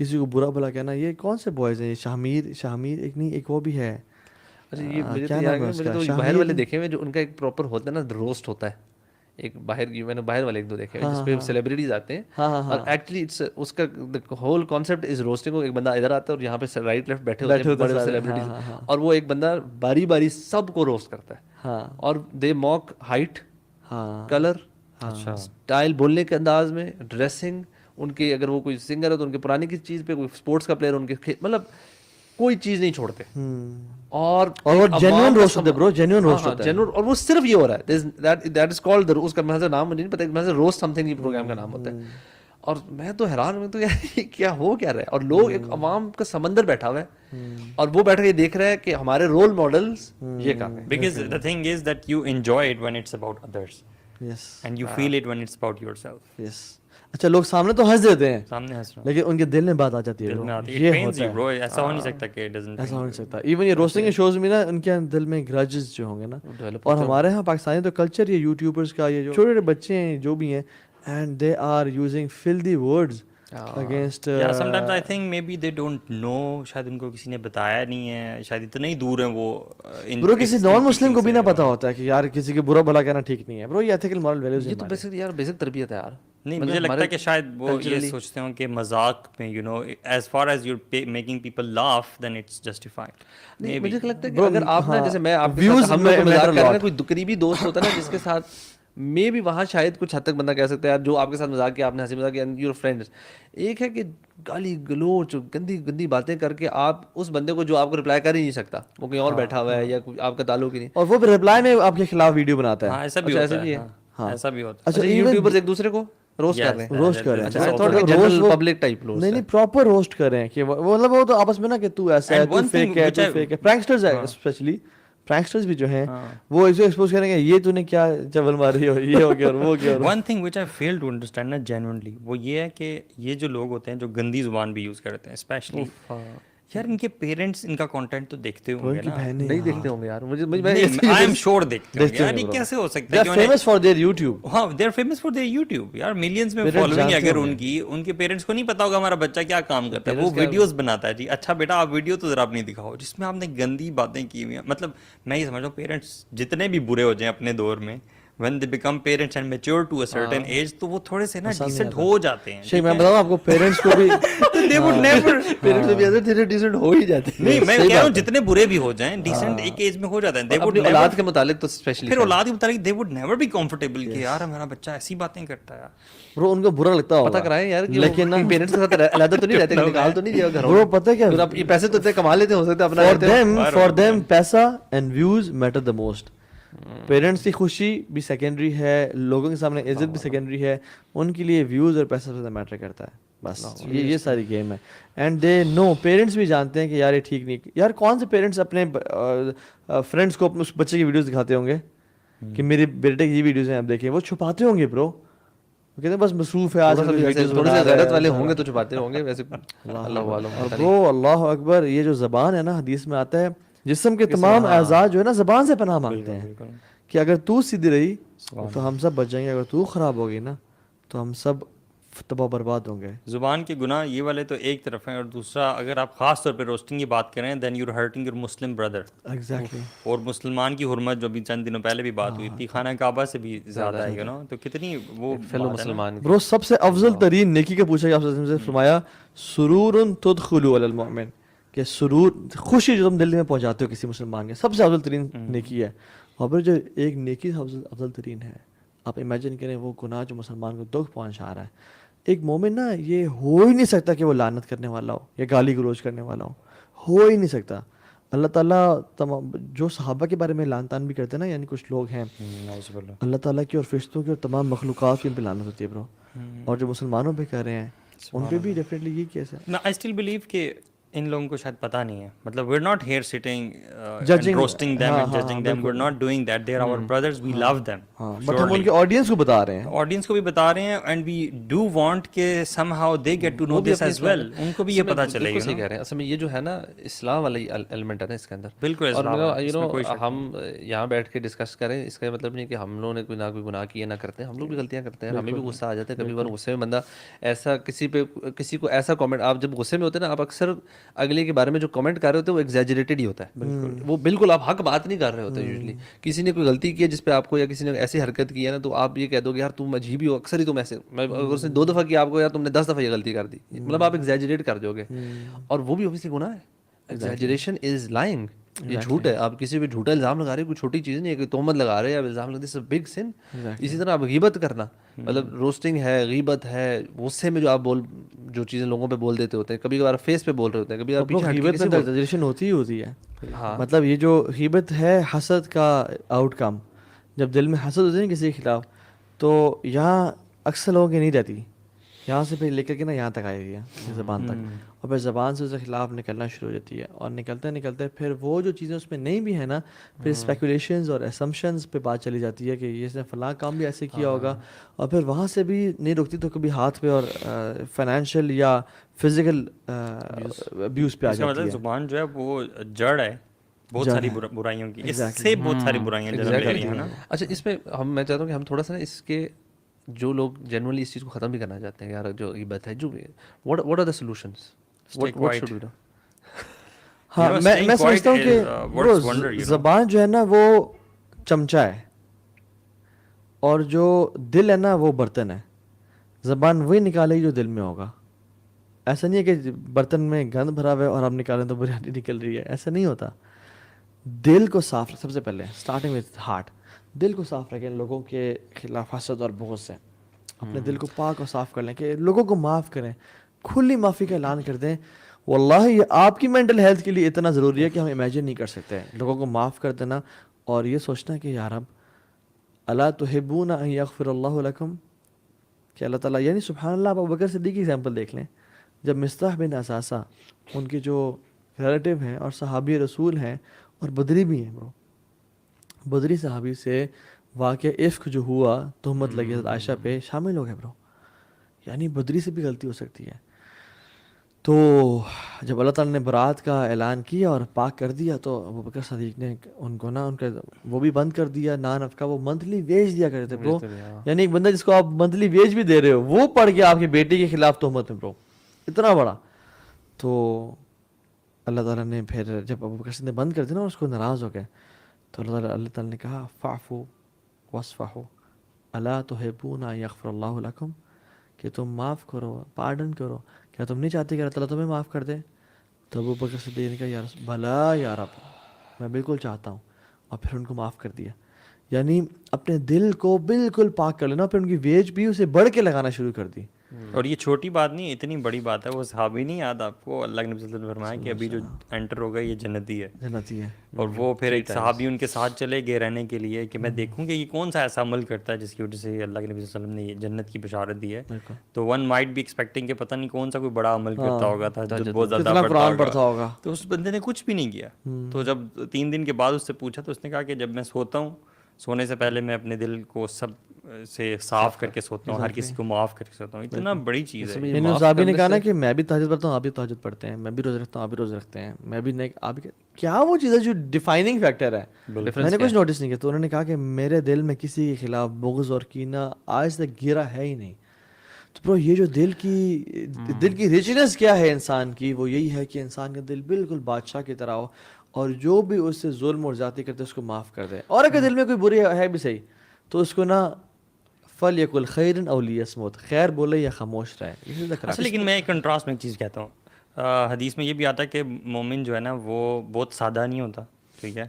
کسی کو برا بھلا کہنا. یہ کون سے بوائز ہیں, یہ شاہمیر ایک نہیں, ایک وہ بھی ہے. اچھا یہ مجھے کیا تو نام ہے یاد اس ہے, کا, مجھے تو باہر والے دیکھے ہوئے جو ان کا ایک پراپر ہوتا ہے نا, روسٹ ہوتا ہے ایک باہر, میں نے باہر والے ایک دو دیکھے ہوئے جس پہ سیلیبریٹیز آتے ہیں, اور ایکچولی اس کا ہول کانسیپٹ از روسٹنگ. ایک بندہ ادھر آتا ہے اور یہاں پہ رائٹ لیفٹ بیٹھے ہوتے ہیں بڑے سیلیبریٹیز, اور وہ ایک بندہ باری باری سب کو روسٹ کرتا ہے, اور دے موک ہائٹ, کلر, اسٹائل, بولنے کے انداز میں, ڈریسنگ ان کے, اگر وہ کوئی سنگر ہے تو ان کے پرانی کسی چیز پہ, کوئی اسپورٹس کا پلیئر ان کے, مطلب کوئی چیز نہیں چھوڑتے. اور وہ جینوئن روسٹ ہوتا ہے برو, جینوئن روسٹ ہوتا ہے. اور وہ صرف یہ ہو رہا ہے, دیٹ از کالڈ, اس کا محض نام مجھے نہیں پتا, محض روسٹ سم تھنگ یہ پروگرام کا نام ہوتا ہے. اور میں تو حیران ہوں, تو یار کیا ہو کیا رہا ہے, اور لوگ ایک عوام کا سمندر بیٹھا ہوا ہے, اور وہ بیٹھ کے دیکھ رہے ہیں کہ ہمارے رول ماڈلز یہ کر رہے ہیں. Because the thing is that you enjoy it when it's about others. Yes. And you feel it when it's about yourself. Yes. اچھا لوگ سامنے تو ہنس دیتے ہیں, سامنے ہنس رہا ہوں, لیکن ان کے دل میں بات آ جاتی ہے. دل میں آتی ہے. یہ It pains ہوتا you, ہے, bro. ایسا ہو نہیں سکتا کہ it doesn't ایسا pain ہو you. نہیں سکتا. ایون یہ روسٹنگ کے شوز میں نا, ان کے دل میں گرجز جو ہوں گے نا, اور ہمارے یہاں پاکستانی تو کلچر یہ یوٹیوبرز کا, یہ جو چھوٹے چھوٹے بچے ہیں جو بھی ہیں, and they are using filthy words against Yeah, sometimes I think maybe they don't know, شاید ان کو کسی نے بتایا نہیں ہے, شاید اتنے ہی دور ہیں وہ. برو کسی نان مسلم کو بھی نہ پتا ہوتا ہے کہ یار کسی کے برا بھلا کہنا ٹھیک نہیں ہے. برو یہ ایتھیکل مورل ویلیوز یہ تو بیسک یار بیسک تربیت ہے یار. نہیں, مجھے لگتا ہے کہ شاید وہ یہ سوچتے ہوں کہ مذاق میں, you know, as far as you making people laugh then it's justified. نہیں مجھے لگتا ہے کہ اگر آپ نا, جیسے میں آپ کے ساتھ, ہم لوگ مذاق کر رہے ہیں, کوئی قریبی دوست ہوتا ہے نا جس کے ساتھ میں بھی وہاں شاید کچھ حد تک بندہ کہہ سکتا ہے یار, جو آپ کے ساتھ مذاق کیا, آپ نے ہنسی مذاق کیا, یور فرینڈس. ایک ہے کہ گالی گلوچ, گندی باتیں کر کے آپ اس بندے کو جو آپ کو رپلائی کر ہی نہیں سکتا, وہ کہیں اور بیٹھا ہوا ہے یا آپ کا تعلق ہی نہیں, اور وہ رپلائی میں آپ کے خلاف ویڈیو بناتا ہے. ہاں ایسا بھی ہوتا ہے, ایسا بھی ہوتا ہے. اچھا یوٹیوبرز ایک دوسرے کو روسٹ کر رہے ہیں, روسٹ کر رہے ہیں, جنرل پبلک ٹائپ روسٹ. نہیں پراپر روسٹ کر رہے ہیں کہ مطلب وہ تو آپس میں نا کہ تو ایسا ہے, تو فیک ہے, تو فیک ہے. پرینکسٹرز ہے اسپیشلی, پرینکسٹرز بھی جو ہیں وہ اسے ایکسپوز کریں گے, یہ تو نے کیا چول ماری ہو, یہ ہو گیا اور وہ گیا. One thing which I fail to understand نا جینوئنلی, وہ یہ ہے کہ یہ جو لوگ ہوتے ہیں جو گندی زبان بھی یوز کرتے ہیں اسپیشلی, یار ان کے پیرنٹس ان کا کنٹینٹ تو دیکھتے ہوں گے نا, نہیں دیکھتے ہوں گے یار, مجھے آئی ایم شیور دیکھتے ہوں گے یار. یہ کیسے ہو سکتا ہے کہ فیمس فار دیئر یوٹیوب, ہاں they are famous for their YouTube یار, ملینز میں فالوئنگ ہے اگر ان کے پیرنٹس کو نہیں پتا ہوگا ہمارا بچہ کیا کام کرتا ہے, وہ ویڈیوز بناتا ہے. جی اچھا بیٹا آپ ویڈیو تو ذرا اپنی دکھاؤ جس میں آپ نے گندی باتیں کی ہوئی ہیں. مطلب میں یہ سمجھ رہا ہوں پیرنٹس جتنے بھی برے ہو جائیں اپنے دور میں, when they become parents and mature to a certain age, تو وہ تھوڑے سے نا ڈیسنٹ ہو جاتے ہیں. شیخ میں بتاؤں آپ کو پیرنٹس کو بھی they would never, پیرنٹس بھی ایسے تھوڑے ڈیسنٹ ہو ہی جاتے ہیں. نہیں میں کہہ رہا ہوں جتنے برے بھی ہو جائیں ڈیسنٹ ایک ایج میں ہو جاتے ہیں. they would اولاد کے متعلق تو اسپیشلی, پھر اولاد کے متعلق they would never be comfortable کہ یار ہمارا بچہ ایسی باتیں کرتا ہے. برو ان کو برا لگتا ہوگا, پتہ کرائیں یار, لیکن پیرنٹس کے ساتھ علیحدہ تو نہیں رہتے, نکال تو نہیں دیا گھر. برو پتہ کیا, یہ پیسے تو اتنے کما لیتے ہو سکتے اپنا, فار دیم پیسہ and views matter the most. Parents کی خوشی بھی سیکنڈری ہے, لوگوں کے سامنے عزت بھی سیکنڈری ہے, ان کے لیے ویوز اور پیسہ زیادہ میٹر کرتا ہے. بس یہ ساری گیم ہے. اینڈ دے نو, پیرنٹس بھی جانتے ہیں کہ یار یہ ٹھیک نہیں. یار کون سے پیرنٹس اپنے فرینڈس کو اپنے اس بچے کی ویڈیوز دکھاتے ہوں گے کہ میرے بیٹے کی یہ ویڈیوز ہیں آپ دیکھیں, وہ چھپاتے ہوں گے برو, کہتے ہیں بس مصروف ہے, آج تھوڑے سے غیرت والے ہوں گے تو چھپاتے ہوں گے ویسے. اللہ عالم. برو اللہ اکبر, یہ جو زبان ہے نا, حدیث میں آتا ہے جسم کے تمام اعضاء جو ہے نا زبان سے پناہ مانگتے ہیں کہ اگر تو سیدھی رہی تو ہم سب بچ جائیں گے, اگر تو خراب ہوگی نا تو ہم سب تباہ برباد ہوں گے. زبان کے گناہ یہ والے تو ایک طرف ہیں, اور دوسرا اگر آپ خاص طور پہ روسٹنگ کی بات کریں then you are hurting your Muslim brother. Exactly. اور مسلمان کی حرمت جو بھی چند دنوں پہلے بھی بات ہوئی تھی, خانہ کعبہ سے بھی زیادہ ہے, نا, تو کتنی وہ فیلو مسلمان. برو سب سے افضل ترین نیکی کا پوچھا کہ آپ سے فرمایا سرور تدخلوا علی المؤمن, کہ سرور خوشی جو تم دل میں پہنچاتے ہو کسی مسلمان کے, سب سے افضل ترین نیکی ہے. اور پھر جو ایک نیکی افضل ترین ہے, آپ امیجن کریں وہ گناہ جو مسلمان کو دکھ پہنچا رہا ہے. ایک مومن نا یہ ہو ہی نہیں سکتا کہ وہ لعنت کرنے والا ہو یا گالی گلوچ کرنے والا ہو ہی نہیں سکتا. اللہ تعالیٰ تمام جو صحابہ کے بارے میں لعن طعن بھی کرتے ہیں نا, یعنی کچھ لوگ ہیں اللہ تعالیٰ کی اور فرشتوں کی اور تمام مخلوقات کی ان پہ لعنت ہوتی ہے برو, اور جو مسلمانوں پہ کر رہے ہیں ان پہ بھی ڈیفینیٹلی یہ کیس ہے. آئی اسٹل بلیو کہ ان لوگوں کو شاید پتہ نہیں ہے, مطلب we are not here sitting judging roasting them and judging them, we are not doing that, they are our brothers, we love them, ہاں بٹ ہم ان کے آڈینس کو بتا رہے ہیں, آڈینس کو بھی بتا رہے ہیں, اینڈ وی ڈو وانٹ کہ somehow they get to know this as well, ان کو بھی یہ پتہ چلے بالکل صحیح کہہ رہے ہیں. اصل میں یہ جو ہے نا اسلام والا ایلیمنٹ ہے نا اس کے اندر, بالکل. اور ہم یہاں بیٹھ کے ڈسکس کریں اس کا مطلب نہیں کہ ہم لوگوں نے کوئی نہ کوئی گناہ کیے نہ کرتے ہیں, ہم لوگ بھی غلطیاں کرتے ہیں, ہمیں بھی غصہ آ جاتا ہے کبھی بار. غصے میں بندہ ایسا کسی کو ایسا کامنٹ, آپ جب غصے میں ہوتے ہیں نا آپ اکثر اگلے کے بارے میں جو کامنٹ کر رہے ہوتے ہیں وہ ایگزیجریٹڈ ہی ہوتا ہے, وہ بالکل آپ حق بات نہیں کر رہے ہوتے یوزلی. کسی نے کوئی غلطی کی ہے جس پہ آپ کو, یا کسی نے ایسی حرکت کی ہے نا تو آپ یہ کہہ دو کہ یار تم عجیب ہی ہو, اکثر ہی تم ایسے, اگر اس نے 2 دفعہ کیا آپ کو, یار تم نے 10 دفعہ یہ غلطی کر دی, مطلب آپ ایگزیجریٹ کر دو گے, اور وہ بھی اوبویسلی گناہ ہے. ایگزیجریشن از لائنگ, یہ جھوٹ ہے. آپ کسی پہ جھوٹا الزام لگا رہے ہیں, کوئی چھوٹی چیز نہیں ہے, کوئی تہمت لگا رہے ہیں, الزام لگا رہے ہیں, بگ سن. اسی طرح آپ غیبت کرنا, مطلب روسٹنگ ہے, غیبت ہے, غصے میں جو آپ جو چیزیں لوگوں پہ بول دیتے ہوتے ہیں, کبھی کبھار فیس پہ بول رہے ہوتے ہیں, کبھی کبھار پیچھے غیبت میں ایگزیجریشن ہوتی ہے. مطلب یہ جو غیبت ہے حسد کا آؤٹ کم, جب دل میں حسد ہوتی ہے نا کسی کے خلاف, تو یہاں اکثر لوگوں کی نہیں رہتی, یہاں سے پھر لے کر کے نا یہاں تک آئے گی, زبان تک, اور پھر زبان سے اس کے خلاف نکلنا شروع ہو جاتی ہے, اور نکلتے پھر وہ جو چیزیں اس میں نہیں بھی ہیں نا, پھر اسپیکولیشنز اور اسمپشنز پہ بات چلی جاتی ہے کہ یہ اس نے فلاں کام بھی ایسے کیا ہوگا, اور پھر وہاں سے بھی نہیں رکتی تو کبھی ہاتھ پہ اور فائنینشیل یا فزیکل ابیوز پہ آ جاتی ہے. زبان جو ہے وہ جڑ ہے بہت ساری برائیوں کی, اس سے بہت ساری برائیاں جنم لے رہی ہیں نا. اچھا اس میں میں چاہتا ہوں کہ ہم تھوڑا سا نا اس کے جو لوگ جنرلی اس چیز کو ختم بھی کرنا چاہتے ہیں, یار جو غیبت ہے, جو what are the solutions, what should we do? ہاں میں سمجھتا ہوں کہ زبان جو ہے نا وہ چمچہ ہے, اور جو دل ہے نا وہ برتن ہے. زبان وہی نکالے گی جو دل میں ہوگا. ایسا نہیں ہے کہ برتن میں گند بھرا ہوا ہے اور ہم نکالیں تو بریانی نکل رہی ہے, ایسا نہیں ہوتا. دل کو صاف, سب سے پہلے اسٹارٹنگ وتھ ہارٹ, دل کو صاف رکھیں لوگوں کے خلاف حسد اور بغض سے. اپنے دل کو پاک اور صاف کر لیں کہ لوگوں کو معاف کریں, کھلی معافی کا اعلان کر دیں. واللہ یہ آپ کی مینٹل ہیلتھ کے لیے اتنا ضروری ہے کہ ہم امیجن نہیں کر سکتے. لوگوں کو معاف کر دینا, اور یہ سوچنا کہ یا رب الا تحبون ان یغفر اللہ لکم, کہ اللہ تعالیٰ, یعنی سبحان اللہ, آپ ابوبکر صدیق کی ایگزامپل دیکھ لیں. جب مصطح بن اساسہ, ان کے جو ریلیٹیو ہیں اور صحابی رسول ہیں اور بدری بھی ہیں, بدری صحابی سے واقع عفق جو ہوا, تہمت لگی حضرت عائشہ پہ, شامل ہو گئے برو. یعنی بدری سے بھی غلطی ہو سکتی ہے. تو جب اللہ تعالیٰ نے برات کا اعلان کیا اور پاک کر دیا, تو ابوبکر صدیق نے ان کو نا, ان کا وہ بھی بند کر دیا, نان کا وہ منتھلی ویج دیا کرتے تھے برو. یعنی ایک بندہ جس کو آپ منتھلی ویج بھی دے رہے ہو, وہ پڑھ کے آپ کی بیٹی کے خلاف تہمت میں برو, اتنا بڑا. تو اللہ تعالیٰ نے پھر جب ابوبکر صدیق نے بند کر دیا نا, اس کو ناراض ہو گئے, تو اللہ تعالیٰ نے کہا فاعفو واصفحوا الا تحبون ان یغفر اللہ لکم, کہ تم معاف کرو, پارڈن کرو, کیا تم نہیں چاہتے کہ اللہ تعالیٰ تمہیں معاف کر دے؟ تو ابوبکر صدیق نے کہا یا بھلا یا رب, میں بالکل چاہتا ہوں, اور پھر ان کو معاف کر دیا. یعنی اپنے دل کو بالکل پاک کر لینا, پھر ان کی ویج بھی اسے بڑھ کے لگانا شروع کر دی. اور یہ چھوٹی بات نہیں, اتنی بڑی بات ہے. وہ صحابی نہیں یاد آپ کو, اللہ کے نبی صلی اللہ علیہ وسلم نے فرمایا کہ ابھی جو انٹر ہوگا یہ جنتی ہے, جنتی ہے. اور وہ پھر ایک صحابی ان کے ساتھ چلے گئے رہنے کے لیے کہ میں دیکھوں کہ یہ کون سا ایسا عمل کرتا ہے جس کی وجہ سے اللہ کے نبی صلی اللہ علیہ وسلم نے یہ جنت کی بشارت دی ہے. تو ون مائٹ بی ایکسپیکٹنگ کہ پتہ نہیں کون سا کوئی بڑا عمل کرتا ہوگا, تھا جو بہت زیادہ پڑھتا ہوگا, تو اس بندے نے کچھ بھی نہیں کیا. تو جب 3 دن کے بعد اس سے پوچھا تو اس نے کہا کہ جب میں سوتا ہوں, سونے سے پہلے میں اپنے دل کو سب سے صاف کر کے سوتا ہوں, ہر کسی کو معاف کر کے سوتا ہوں. اتنا بڑی چیز ہے. یعنی صحابی نے کہا نا کہ میں بھی تہجد پڑھتا ہوں, آپ بھی تہجد پڑھتے ہیں, میں بھی روزہ رکھتا ہوں, آپ بھی روزہ رکھتے ہیں, میں بھی نیک, آپ بھی, کیا وہ چیز ہے جو ڈیفائننگ فیکٹر ہے. میں نے کچھ نوٹس نہیں کیا. تو انہوں نے کہا کہ میرے دل میں کسی کے خلاف بغض اور کینہ آج تک گرا ہے ہی نہیں. تو برو یہ جو دل کی ریچنس کیا ہے انسان کی, وہ یہی ہے کہ انسان کا دل بالکل بادشاہ کی طرح ہو, اور جو بھی اس سے ظلم اور زیادتی کرتے اس کو معاف کر دے. اور اگر دل میں کوئی بری ہے بھی صحیح, تو اس کو نا فلیکل خیرن او لیصمت, خیر بولے یا خاموش رہے. اچھا, لیکن میں ایک کنٹراسٹ میں ایک چیز کہتا ہوں. حدیث میں یہ بھی آتا ہے کہ مومن جو ہے نا وہ بہت سادہ نہیں ہوتا, ٹھیک ہے,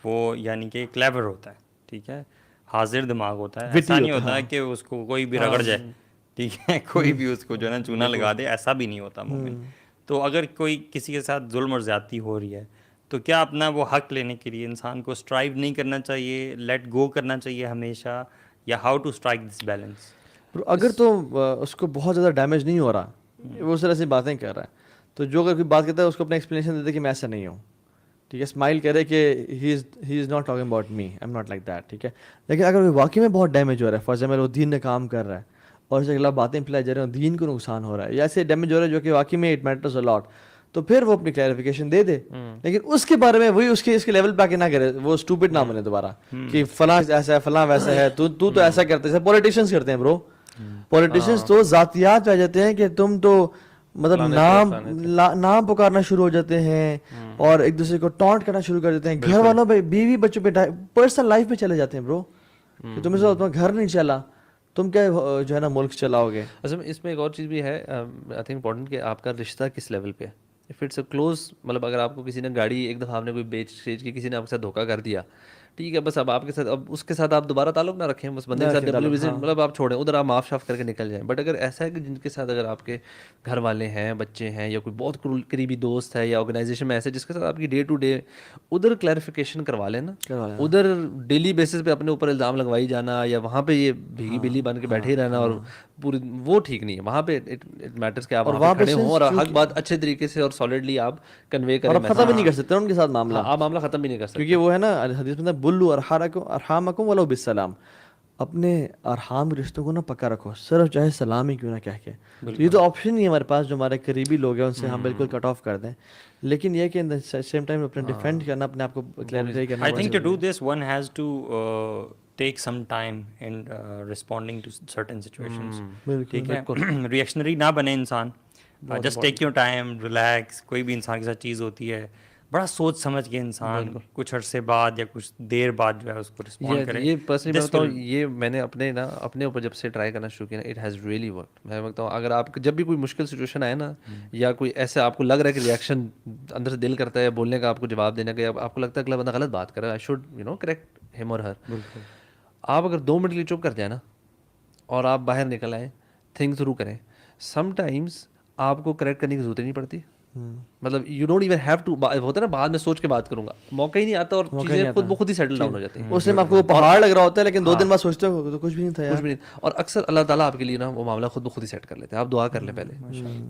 وہ یعنی کہ کلیور ہوتا ہے, ٹھیک ہے, حاضر دماغ ہوتا ہے. ایسا نہیں ہوتا ہے کہ اس کو کوئی بھی رگڑ جائے, ٹھیک ہے, کوئی بھی اس کو جو ہے نا چونا لگا دے, ایسا بھی نہیں ہوتا مومن. تو اگر کوئی کسی کے ساتھ ظلم اور زیادتی ہو رہی ہے, تو کیا اپنا وہ حق لینے کے لیے انسان کو اسٹرائیو نہیں کرنا چاہیے, لیٹ گو کرنا چاہیے ہمیشہ, یا how to strike this balance? اگر تو اس کو بہت زیادہ ڈیمیج نہیں ہو رہا, وہ اس طرح سے باتیں کر رہا ہے, تو جو اگر کوئی بات کرتا ہے اس کو اپنا ایکسپلینیشن دیتے کہ میں ایسا نہیں ہوں, ٹھیک ہے, اسمائل کرے کہ he is not talking about me, I am not like that, ٹھیک ہے. لیکن اگر وہ واقعی میں بہت ڈیمیج ہو رہا ہے, فار ایگزامپل وہ دین نے کام کر رہا ہے اور اسے اگلا باتیں پھیلائی جا رہی ہیں, دین کو نقصان ہو رہا ہے یا ایسے ڈیمیج ہو رہا ہے جو کہ واقعی میں اٹ میٹرز اے لاٹ, تو پھر وہ اپنی کلیریفیکیشن دے دے. لیکن اس کے بارے میں وہی اس کے لیول پہ آ کے نہ کرے, وہ اسٹوپڈ نہ بنے دوبارہ کہ فلاں ایسا ہے فلاں ویسا ہے, تو ایسا کرتے ہیں. پولیٹیشینس کرتے ہیں برو, پولیٹیشینس تو ذاتیات پہ آ جاتے ہیں کہ تم تو مطلب نام پکارنا شروع ہو جاتے ہیں اور ایک دوسرے کو ٹانٹ کرنا شروع کر دیتے ہیں, گھر والوں پہ, بیوی بچوں پہ, پرسنل لائف پہ چلے جاتے ہیں برو, کہ تمہیں سے تمہارا گھر نہیں چلا, تم کیا جو ہے نا ملک چلاؤ گے. اصل میں اس میں ایک اور چیز بھی ہے آئی تھنک امپورٹنٹ, کہ آپ کا رشتہ کس لیول پہ ہے. اف اٹس اے کلوز, مطلب اگر آپ کو کسی نے گاڑی ایک دفعہ آپ نے کوئی بیچ کے کسی نے آپ کے ساتھ دھوکہ کر دیا, ٹھیک ہے, بس اب آپ کے ساتھ, اب اس کے ساتھ آپ دوبارہ تعلق نہ رکھیں, اس بندے کے ساتھ مطلب آپ چھوڑیں ادھر, آپ معاف شاف کر کے نکل جائیں. بٹ اگر ایسا ہے کہ جن کے ساتھ اگر آپ کے گھر والے ہیں, بچے ہیں, یا کوئی بہت قریبی دوست ہے, یا آرگنائزیشن میں ایسے جس کے ساتھ آپ کی ڈے ٹو ڈے, ادھر کلیریفیکیشن کروا لینا. ادھر ڈیلی بیسس پہ اپنے اوپر الزام لگوائی جانا, یا وہاں پہ یہ بھیگی بلی بن کے بیٹھے ہی رہنا, اور پوری وہ ٹھیک نہیں ہے. وہاں پہ اٹ میٹرز کہ آپ وہاں پہ کھڑے ہوں اور حق بات اچھے طریقے سے اور سالڈلی آپ کنوے کریں. اور ختم بھی نہیں کر سکتے ان کے ساتھ معاملہ, آپ معاملہ ختم بھی نہیں کر سکتے, کیونکہ وہ ہے نا حدیث میں بلو ارحامکم ولو بالسلام, اپنے ارحام رشتوں کو نا پکا رکھو, صرف چاہے سلام ہی کیوں نہ کہہ کے. تو یہ تو آپشن نہیں ہے ہمارے پاس, جو ہمارے قریبی لوگ ہیں ان سے ہم بالکل کٹ آف کر دیں. لیکن یہ کہ سیم ٹائم اپنے ڈیفینڈ کرنا, اپنے آپ کو کلیریفائی کرنا. I think to do this one has to take some time in responding to certain situations. ٹھیک ہے, ریئیکشنری نہ بنے انسان, just take your time, relax. کوئی بھی انسان کے ساتھ چیز ہوتی ہے, بڑا سوچ سمجھ کے انسان کچھ عرصے بعد یا کچھ دیر بعد جو ہے اس کو رسپونڈ کرے. یہ پرسنلی میں بتاؤں, یہ میں نے اپنے اوپر جب سے ٹرائی کرنا شروع کیا نا, اٹ ہیز ریئلی ورک. میں بتاؤں, اگر آپ جب بھی کوئی مشکل سچویشن آئے نا, یا کوئی ایسا آپ کو لگ رہا ہے کہ ریئیکشن اندر سے دل کرتا ہے بولنے کا, آپ کو جواب دینے کا, یا آپ کو لگتا ہے اگلا بندہ غلط بات کر رہا ہے, آئی شوڈ کریکٹ ہم اور ہر, آپ اگر 2 منٹ کے لیے چپ کر جائیں نا اور آپ باہر نکل آئیں, تھنک تھرو کریں, سم ٹائمس آپ کو کریکٹ کرنے کی ضرورت نہیں پڑتی. مطلب you don't even have to, ہوتا ہے نا بعد میں سوچ کے بات کروں گا, موقع ہی نہیں آتا, اور چیزیں خود ہی سیٹل ڈاؤن ہو جاتی ہیں. اس میں آپ کو پہاڑ لگ رہا ہوتا ہے, لیکن 2 دن بعد سوچتے ہو تو کچھ بھی نہیں تھا, کچھ بھی نہیں. اور اکثر اللہ تعالیٰ آپ کے لیے نا وہ معاملہ خود ہی سیٹ کر لیتے ہیں. آپ دعا کر لیں پہلے.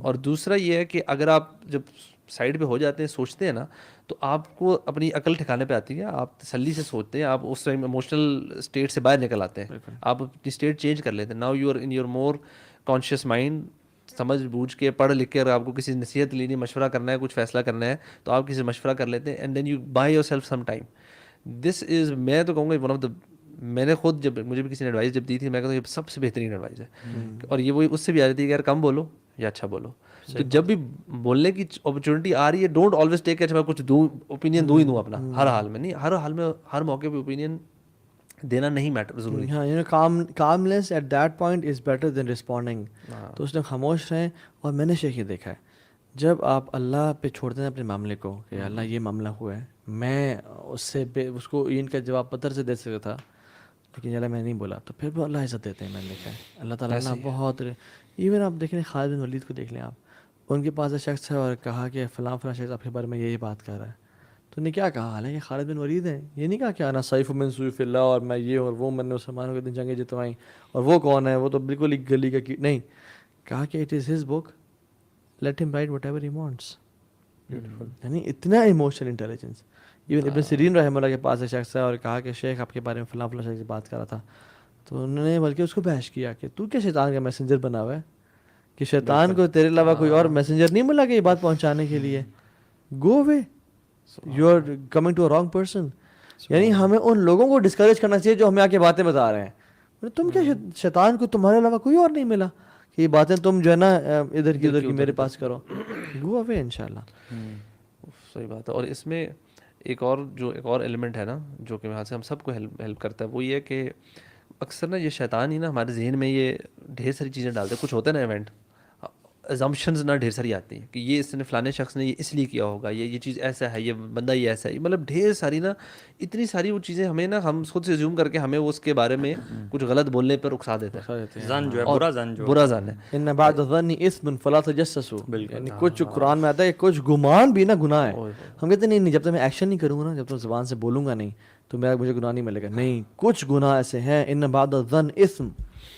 اور دوسرا یہ ہے کہ اگر آپ جب سائڈ پہ ہو جاتے ہیں, سوچتے ہیں نا, تو آپ کو اپنی عقل ٹھکانے پہ آتی ہے, آپ تسلی سے سوچتے ہیں, آپ اس ٹائم ایموشنل اسٹیٹ سے باہر نکل آتے ہیں, آپ اپنی اسٹیٹ چینج کر لیتے ہیں. Now you are in your more conscious mind, سمجھ بوجھ کے پڑھ لکھ کے, اگر آپ کو کسی نصیحت لینی, مشورہ کرنا ہے, کچھ فیصلہ کرنا ہے, تو آپ کسی سے مشورہ کر لیتے ہیں. And then you buy yourself some time. This is, میں تو کہوں گا ون آف دا, میں نے خود جب مجھے بھی کسی نے ایڈوائس جب دی تھی, میں کہتا ہوں یہ سب سے بہترین ایڈوائس ہے. اور یہ وہی اس سے بھی آ جاتی ہے کہ یار کم بولو یا اچھا بولو. تو جب بھی بولنے کی اپرچونیٹی آ رہی ہے, ڈونٹ آلویز ٹیک اچھا میں کچھ دوں, اوپینین دوں ہی دوں اپنا, ہر حال میں نہیں, ہر حال میں ہر موقع پہ اوپینین دینا نہیں میٹر ضروری. ہاں, comments at that point is better than responding. تو اس نے خاموش رہیں. اور میں نے شیخ یہ دیکھا ہے, جب آپ اللہ پہ چھوڑتے ہیں اپنے معاملے کو کہ اللہ یہ معاملہ ہوا ہے, میں اس کو ان کا جواب پتھر سے دے سکتا تھا, لیکن اللہ میں نہیں بولا, تو پھر بھی اللہ عزت دیتے ہیں. میں نے دیکھا ہے اللہ تعالیٰ نا بہت, ایون آپ دیکھ لیں خالد بن ولید کو دیکھ لیں آپ, ان کے پاس ایک شخص ہے اور کہا کہ فلاں شخص آپ کے بارے میں یہی بات کر رہا ہے, تو نے کیا کہا, حالانکہ خالد بن ولید ہیں, یہ نہیں کہا کہ انا سیف من سیوف اللہ, اور میں یہ اور وہ, میں نے مسلمانوں کے دن جنگیں جتوائیں, اور وہ کون ہے, وہ تو بالکل ایک گلی کا نہیں. کہا کہ it is his book, let him write whatever he wants. یعنی اتنا ایموشنل انٹیلیجنس. ایون ابن سیرین رحمہ اللہ کے پاس ایک شخص ہے اور کہا کہ شیخ آپ کے بارے میں فلاں فلاں شخص سے بات کر رہا تھا, تو انہوں نے بلکہ اس کو بحث کیا کہ تو کیا شیطان کا میسنجر بنا ہوا ہے, کہ شیطان کو تیرے علاوہ کوئی اور میسنجر نہیں ملا کہ یہ بات پہنچانے کے لیے, go away, you are coming to a wrong person. یعنی ہمیں ان لوگوں کو ڈسکریج کرنا چاہیے جو ہمیں آ کے باتیں بتا رہے ہیں, تم کیا شیطان کو تمہارے علاوہ کوئی اور نہیں ملا کہ یہ باتیں تم جو ہے نا ادھر کی ادھر کی میرے پاس کرو, گو اوے انشاءاللہ. صحیح بات ہے. اور اس میں ایک اور ایلیمنٹ ہے نا, جو کہ یہاں سے ہم سب کو ہیلپ کرتا ہے, وہ یہ کہ اکثر نا یہ شیطان ہی نا ہمارے ذہن میں یہ ڈھیر ساری چیزیں ڈالتے ہیں. کچھ ہوتا ہے نا ایونٹ, ازمپشنز نہ ڈھیر ساری آتی ہیں کہ یہ اس نے فلانے شخص نے یہ اس لیے کیا ہوگا, یہ چیز ایسا ہے, یہ بندہ یہ ایسا ہے, مطلب ڈھیر ساری نا, اتنی ساری وہ چیزیں ہمیں نا, ہم خود سے زیوم کر کے ہمیں اس کے بارے میں کچھ غلط بولنے پر اکسا دیتے ہیں. زن جو ہے برا زن ہے. ان بعد الظن اثم فلا تجسسوا, یعنی کچھ قرآن میں آتا ہے کہ کچھ گمان بھی نا گناہ ہے. ہم کہتے ہیں نہیں, جب تک میں ایکشن نہیں کروں گا نا, جب تک زبان سے بولوں گا نہیں, تو مجھے گناہ نہیں ملے گا. نہیں, کچھ گناہ ایسے ہیں, ان بعد الظن اثم,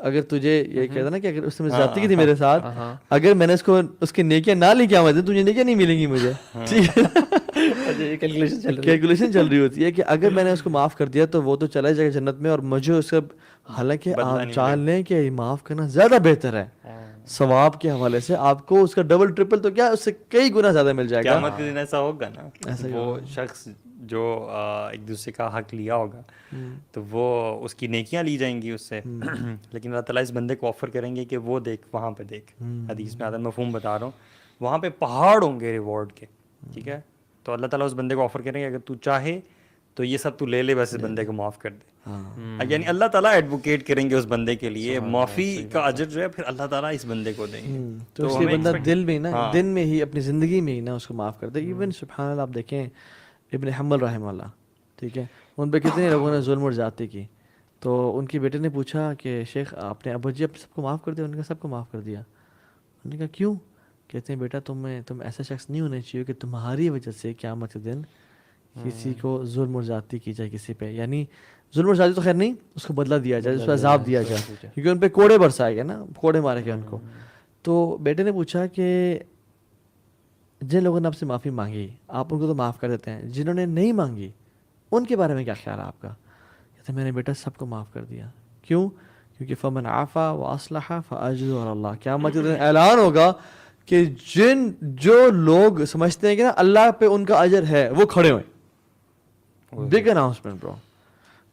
اگر تجھے یہ کہتا نا کہ اگر اس نے زیادتی کی تھی میرے ساتھ, اگر میں نے اس کو اس کی نیکیاں نہ لی کیا مطلب تجھے نیکیاں نہیں ملیں گی مجھے, ٹھیک ہے, کیلکولیشن چل رہی ہوتی ہے کہ اگر میں نے اس کو معاف کر دیا تو وہ تو چلا جائے گا جنت میں, اور مجھے اس کا, حالانکہ آپ جان لیں کہ معاف کرنا زیادہ بہتر ہے ثواب کے حوالے سے, آپ کو اس کا ڈبل ٹرپل تو کیا اس سے کئی گنا زیادہ مل جائے گا. قیامت کے دن ایسا ہوگا نا, وہ شخص جو ایک دوسرے کا حق لیا ہوگا تو وہ اس کی نیکیاں لی جائیں گی اس سے, لیکن اللہ تعالیٰ اس بندے کو آفر کریں گے کہ وہ دیکھ وہاں پہ دیکھ, حدیث میں آتا ہے, مفہوم بتا رہا ہوں, وہاں پہ پہاڑ ہوں گے ریوارڈ کے, ٹھیک ہے, تو اللہ تعالیٰ اس بندے کو آفر کریں گے اگر تو چاہے تو یہ سب تو لے لے, بس اس بندے کو معاف کر دے. یعنی اللہ تعالیٰ ایڈوکیٹ کریں گے اس بندے کے لیے, معافی کا اجر جو ہے پھر اللہ تعالیٰ اس بندے کو دیں گے. تو اس لیے بندہ دل میں نا, دن میں ہی, اپنی زندگی میں ہی نا اس کو معاف کر دے. ایون سبحان اللہ آپ دیکھیں ابن حنبل رحمہ اللہ, ٹھیک ہے, ان پہ کتنے لوگوں نے ظلم اور زیادتی کی, تو ان کی بیٹے نے پوچھا کہ شیخ آپ نے ابو جی آپ سب کو معاف کر دیا؟ انہوں نے کہا سب کو معاف کر دیا. انہوں نے کہا کیوں؟ کہتے ہیں بیٹا تم ایسا شخص نہیں ہونا چاہیے کہ تمہاری وجہ سے قیامت کے دن کسی کو ظلم اور زیادتی کی جائے کسی پہ, یعنی ظلم اور زیادتی تو خیر نہیں, اس کو بدلہ دیا جائے, اس کو عذاب دیا جائے, کیونکہ ان پہ کوڑے برسائے گئے نا, کوڑے مارے گئے ان کو. تو بیٹے نے پوچھا کہ جن لوگوں نے آپ سے معافی مانگی آپ ان کو تو معاف کر دیتے ہیں, جنہوں نے نہیں مانگی ان کے بارے میں کیا خیال ہے آپ کا؟ کہتے ہیں میں نے بیٹا سب کو معاف کر دیا. کیوں؟ کیونکہ فمن عفا واصلح فاجرہ علی اللہ, قیامت کے دن اعلان ہوگا کہ جو لوگ سمجھتے ہیں کہ نا اللہ پہ ان کا اجر ہے وہ کھڑے ہوئے. بگ اناؤنسمنٹ برو.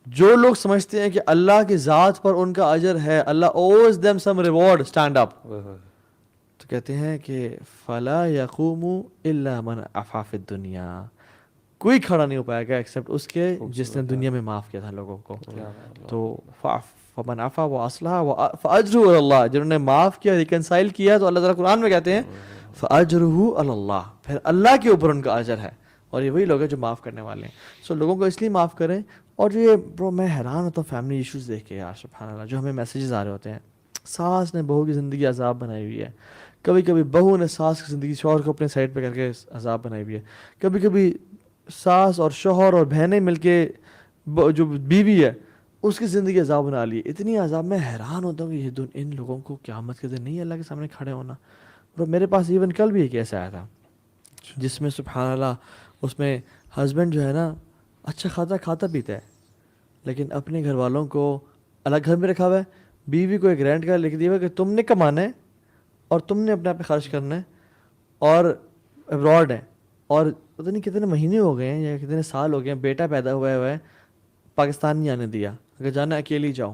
جو لوگ سمجھتے ہیں کہ اللہ کی ذات پر ان کا اجر ہے, Allah owes them some reward, stand up. تو کہتے ہیں کہ فلا یقوم الا من عفا فی الدنیا, کوئی کھڑا نہیں ہو پائے گا ایکسیپٹ اس کے جس نے دنیا میں معاف کیا تھا لوگوں کو. تو فمن عفا واصلح فاجرہ علی اللہ, جنہوں نے معاف کیا, ریکنسائل کیا, تو اللہ تعالیٰ قرآن میں کہتے ہیں فاجرہ علی اللہ, پھر اللہ کے اوپر ان کا اجر ہے, اور یہ وہی لوگ ہیں جو معاف کرنے والے ہیں. سو لوگوں کو اس لیے معاف کریں. اور جو یہ برو میں حیران ہوتا ہوں فیملی ایشوز دیکھ کے یار, سبحان اللہ, جو ہمیں میسیجز آ رہے ہوتے ہیں, ساس نے بہو کی زندگی عذاب بنائی ہوئی ہے, کبھی کبھی بہو نے ساس کی زندگی شوہر کو اپنے سائڈ پہ کر کے عذاب بنائی ہوئی ہے, کبھی کبھی ساس اور شوہر اور بہنیں مل کے جو بیوی ہے اس کی زندگی عذاب بنا لی. اتنی عذاب, میں حیران ہوتا ہوں کہ یہ ان لوگوں کو قیامت کے دن نہیں اللہ کے سامنے کھڑے ہونا. برو میرے پاس ایون کل بھی ایک ایسا آیا تھا جس میں سبحان اللہ اس میں ہسبینڈ جو ہے نا اچھا کھاتا پیتا ہے, لیکن اپنے گھر والوں کو الگ گھر میں رکھا ہوا ہے, بیوی کو ایک رینٹ کا لکھ دیا ہوا کہ تم نے کمانا ہے اور تم نے اپنے آپ پہ خرچ کرنا ہے, اور ابراڈ ہے, اور پتہ نہیں کتنے مہینے ہو گئے ہیں یا کتنے سال ہو گئے ہیں, بیٹا پیدا ہوا ہے, پاکستان نہیں آنے دیا, اگر جانا اکیلی جاؤ,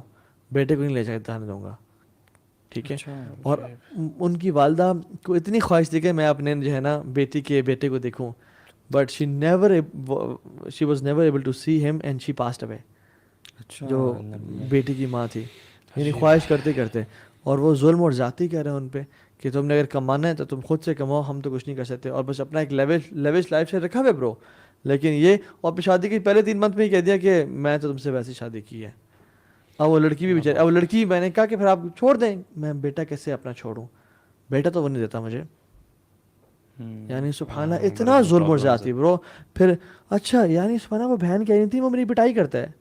بیٹے کو نہیں لے جانے دوں گا, ٹھیک ہے. اور ان کی والدہ کو اتنی خواہش تھی کہ میں اپنے جو ہے نا بیٹے کو دیکھوں, but she was never able to see him and she passed away. جو بیٹی کی ماں تھی, یعنی خواہش کرتے کرتے, اور وہ ظلم اور زیادتی کہہ رہے ہیں ان پہ کہ تم نے اگر کمانا ہے تو تم خود سے کماؤ, ہم تو کچھ نہیں کر سکتے, اور بس اپنا ایک لیوش لائف سے رکھا ہوا ہے برو. لیکن یہ, اور پھر شادی کے پہلے 3 منتھ میں ہی کہہ دیا کہ میں تو تم سے ویسی شادی کی ہے. اب وہ لڑکی بھی بیچاری, اب لڑکی میں نے کہا کہ پھر آپ چھوڑ دیں, میں بیٹا کیسے اپنا چھوڑوں, بیٹا تو وہ نہیں دیتا مجھے. یعنی سبحان اللہ اتنا ظلم اور زیادتی برو. پھر اچھا یعنی سبحان اللہ وہ بہن کہہ رہی تھی وہ میری پٹائی کرتا ہے,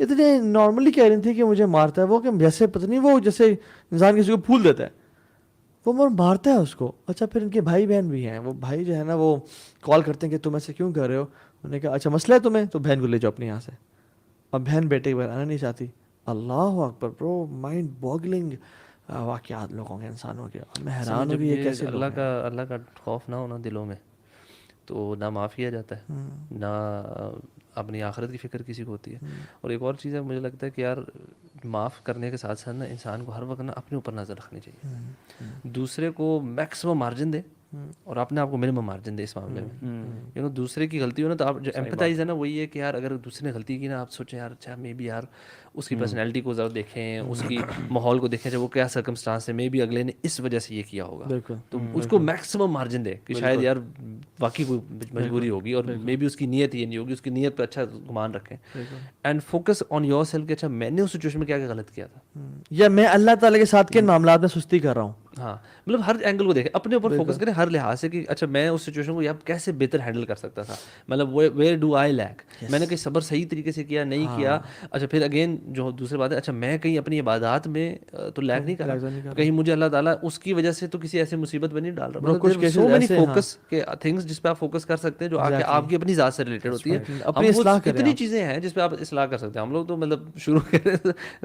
اتنے نارملی کہہ رہی تھی کہ مجھے مارتا ہے وہ, کہ جیسے پتہ نہیں وہ جیسے انسان کسی کو پھول دیتا ہے, وہ مارتا ہے اس کو. اچھا پھر ان کے بھائی بہن بھی ہیں, وہ بھائی جو ہے نا وہ کال کرتے ہیں کہ تم ایسے کیوں کر رہے ہو, انہوں نے کہا اچھا مسئلہ ہے تمہیں تو بہن کو لے جاؤ اپنے یہاں سے, اور بہن بیٹے کے بغیر آنا نہیں چاہتی. اللہ اکبر برو, مائنڈ بوگلنگ واقعات لوگوں کے, انسانوں کے. میں حیران ہوں کہ یہ کیسے اللہ کا خوف نہ ہونا دلوں میں, تو نہ معاف کیا جاتا ہے, نہ اپنی آخرت کی فکر کسی کو ہوتی ہے. اور ایک اور چیز ہے, مجھے لگتا ہے کہ یار معاف کرنے کے ساتھ ساتھ نا انسان کو ہر وقت نا اپنے اوپر نظر رکھنی چاہیے, دوسرے کو میکسیمم مارجن دے اور اپنے آپ کو منیمم مارجن دے اس معاملے میں. دوسرے کی غلطی ہو نا, تو آپ جو ایمپتھائز ہے نا وہی ہے کہ یار اگر دوسرے نے غلطی کی نا, آپ سوچیں یار اچھا مے بی یار اس کی پرسنالٹی کو ذرا دیکھیں, اس کی ماحول کو دیکھیں, وہ کیا سرکمسٹانس ہے, مے بی اگلے نے اس وجہ سے یہ کیا ہوگا, تو اس کو میکسیمم مارجن دے کہ شاید یار واقعی کوئی مجبوری ہوگی, اور مے بی اس کی نیت یہ نہیں ہوگی, اس کی نیت پہ اچھا گمان رکھیں, and focus on your self کہ اچھا میں نے اس سچویشن میں کیا غلط کیا تھا, یا میں اللہ تعالیٰ کے ساتھ کے معاملات میں سستی کر رہا ہوں, ہاں مطلب ہر اینگل کو دیکھیں, اپنے اوپر فوکس کریں ہر لحاظ سے کہ اچھا میں اس سچویشن کو اب کیسے بہتر ہینڈل کر سکتا تھا, مطلب ویئر ڈو آئی لیک, میں نے کہیں صبر صحیح طریقے سے کیا نہیں کیا. اچھا پھر اگین جو دوسری بات ہے, اچھا میں کہیں اپنی عبادات میں تو لیک نہیں کر رہا, کہیں مجھے اللہ تعالیٰ اس کی وجہ سے تو کسی ایسی مصیبت میں نہیں ڈال رہا. مطلب سو مینی فوکس کے تھنگس جس پہ آپ فوکس کر سکتے ہیں جو آپ کی اپنی ذات سے ریلیٹڈ ہوتی ہے. اپنی اصلاح کریں, اتنی چیزیں ہیں جس پہ آپ اصلاح کر سکتے ہیں. ہم لوگ تو مطلب شروع کریں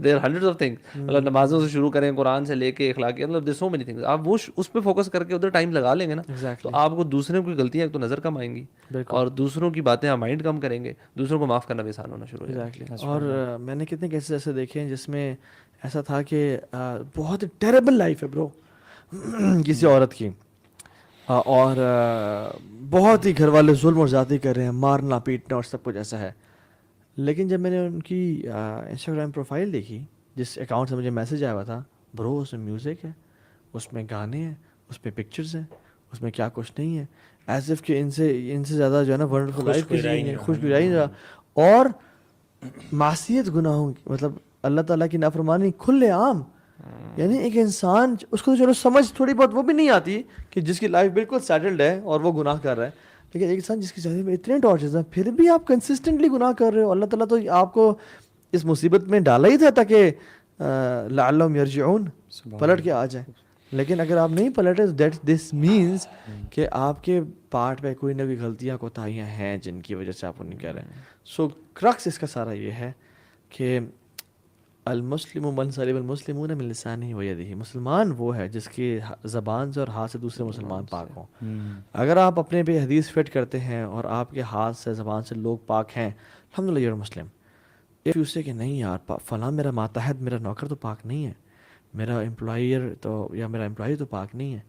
دیر ہنڈریڈ آف تھنگس, مطلب نمازوں سے شروع کریں, قرآن سے لے کے اخلاق, مطلب دیر سو مینی تھنگس. آپ وہ اس پہ فوکس کر کے ادھر ٹائم لگا لیں گے نا, تو آپ کو دوسروں کی غلطیاں ایک تو نظر کم آئیں گی, اور دوسروں کی باتیں آپ مائنڈ کم کریں گے, دوسروں کو معاف کرنا بھی آسان ہونا شروع ہو جائے گا. اور میں نے کتنے کیسز ایسے دیکھے ہیں جس میں ایسا تھا کہ بہت ٹیریبل لائف ہے برو کسی عورت کی, اور بہت ہی گھر والے ظلم اور زیادتی کر رہے ہیں, مارنا پیٹنا اور سب کچھ ایسا ہے. لیکن جب میں نے ان کی انسٹاگرام پروفائل دیکھی جس اکاؤنٹ سے مجھے میسیج آیا ہوا تھا, برو اس میں میوزک ہے, اس میں گانے ہیں, اس پہ پکچرز ہیں, اس میں کیا کچھ نہیں ہے, ایز اف کہ ان سے زیادہ جو ہے نا ونڈرفل لائف کسی کی خوش گزاری رہا. اور معصیت گناہوں کی, مطلب اللہ تعالیٰ کی نافرمانی کھلے عام, یعنی ایک انسان اس کو چلو سمجھ تھوڑی بہت وہ بھی نہیں آتی کہ جس کی لائف بالکل سیٹلڈ ہے اور وہ گناہ کر رہا ہے, لیکن ایک انسان جس کی زندگی میں اتنے ٹارچرز ہیں پھر بھی آپ کنسسٹنٹلی گناہ کر رہے ہو. اللہ تعالیٰ تو آپ کو اس مصیبت میں ڈالا ہی تھا تاکہ لعلہم یرجعون, پلٹ کے آ جائیں. لیکن اگر آپ نہیں پلٹے دیٹ دس مینس کہ آپ کے پارٹ پہ کوئی نہ کوئی غلطیاں کوتاہیاں ہیں جن کی وجہ سے آپ نہیں کہہ رہے ہیں. سو کرکس اس کا سارا یہ ہے کہ المسلم من سلم المسلمون من لسانہ و یدہ, مسلمان وہ ہے جس کی زبان سے اور ہاتھ سے دوسرے مسلمان پاک ہوں. اگر آپ اپنے پہ حدیث فٹ کرتے ہیں اور آپ کے ہاتھ سے زبان سے لوگ پاک ہیں, الحمدللہ you are Muslim. If you say کہ نہیں یار فلاں میرا ماتحت میرا نوکر تو پاک نہیں ہے, میرا امپلائر تو یا میرا امپلائی تو پاک نہیں ہے,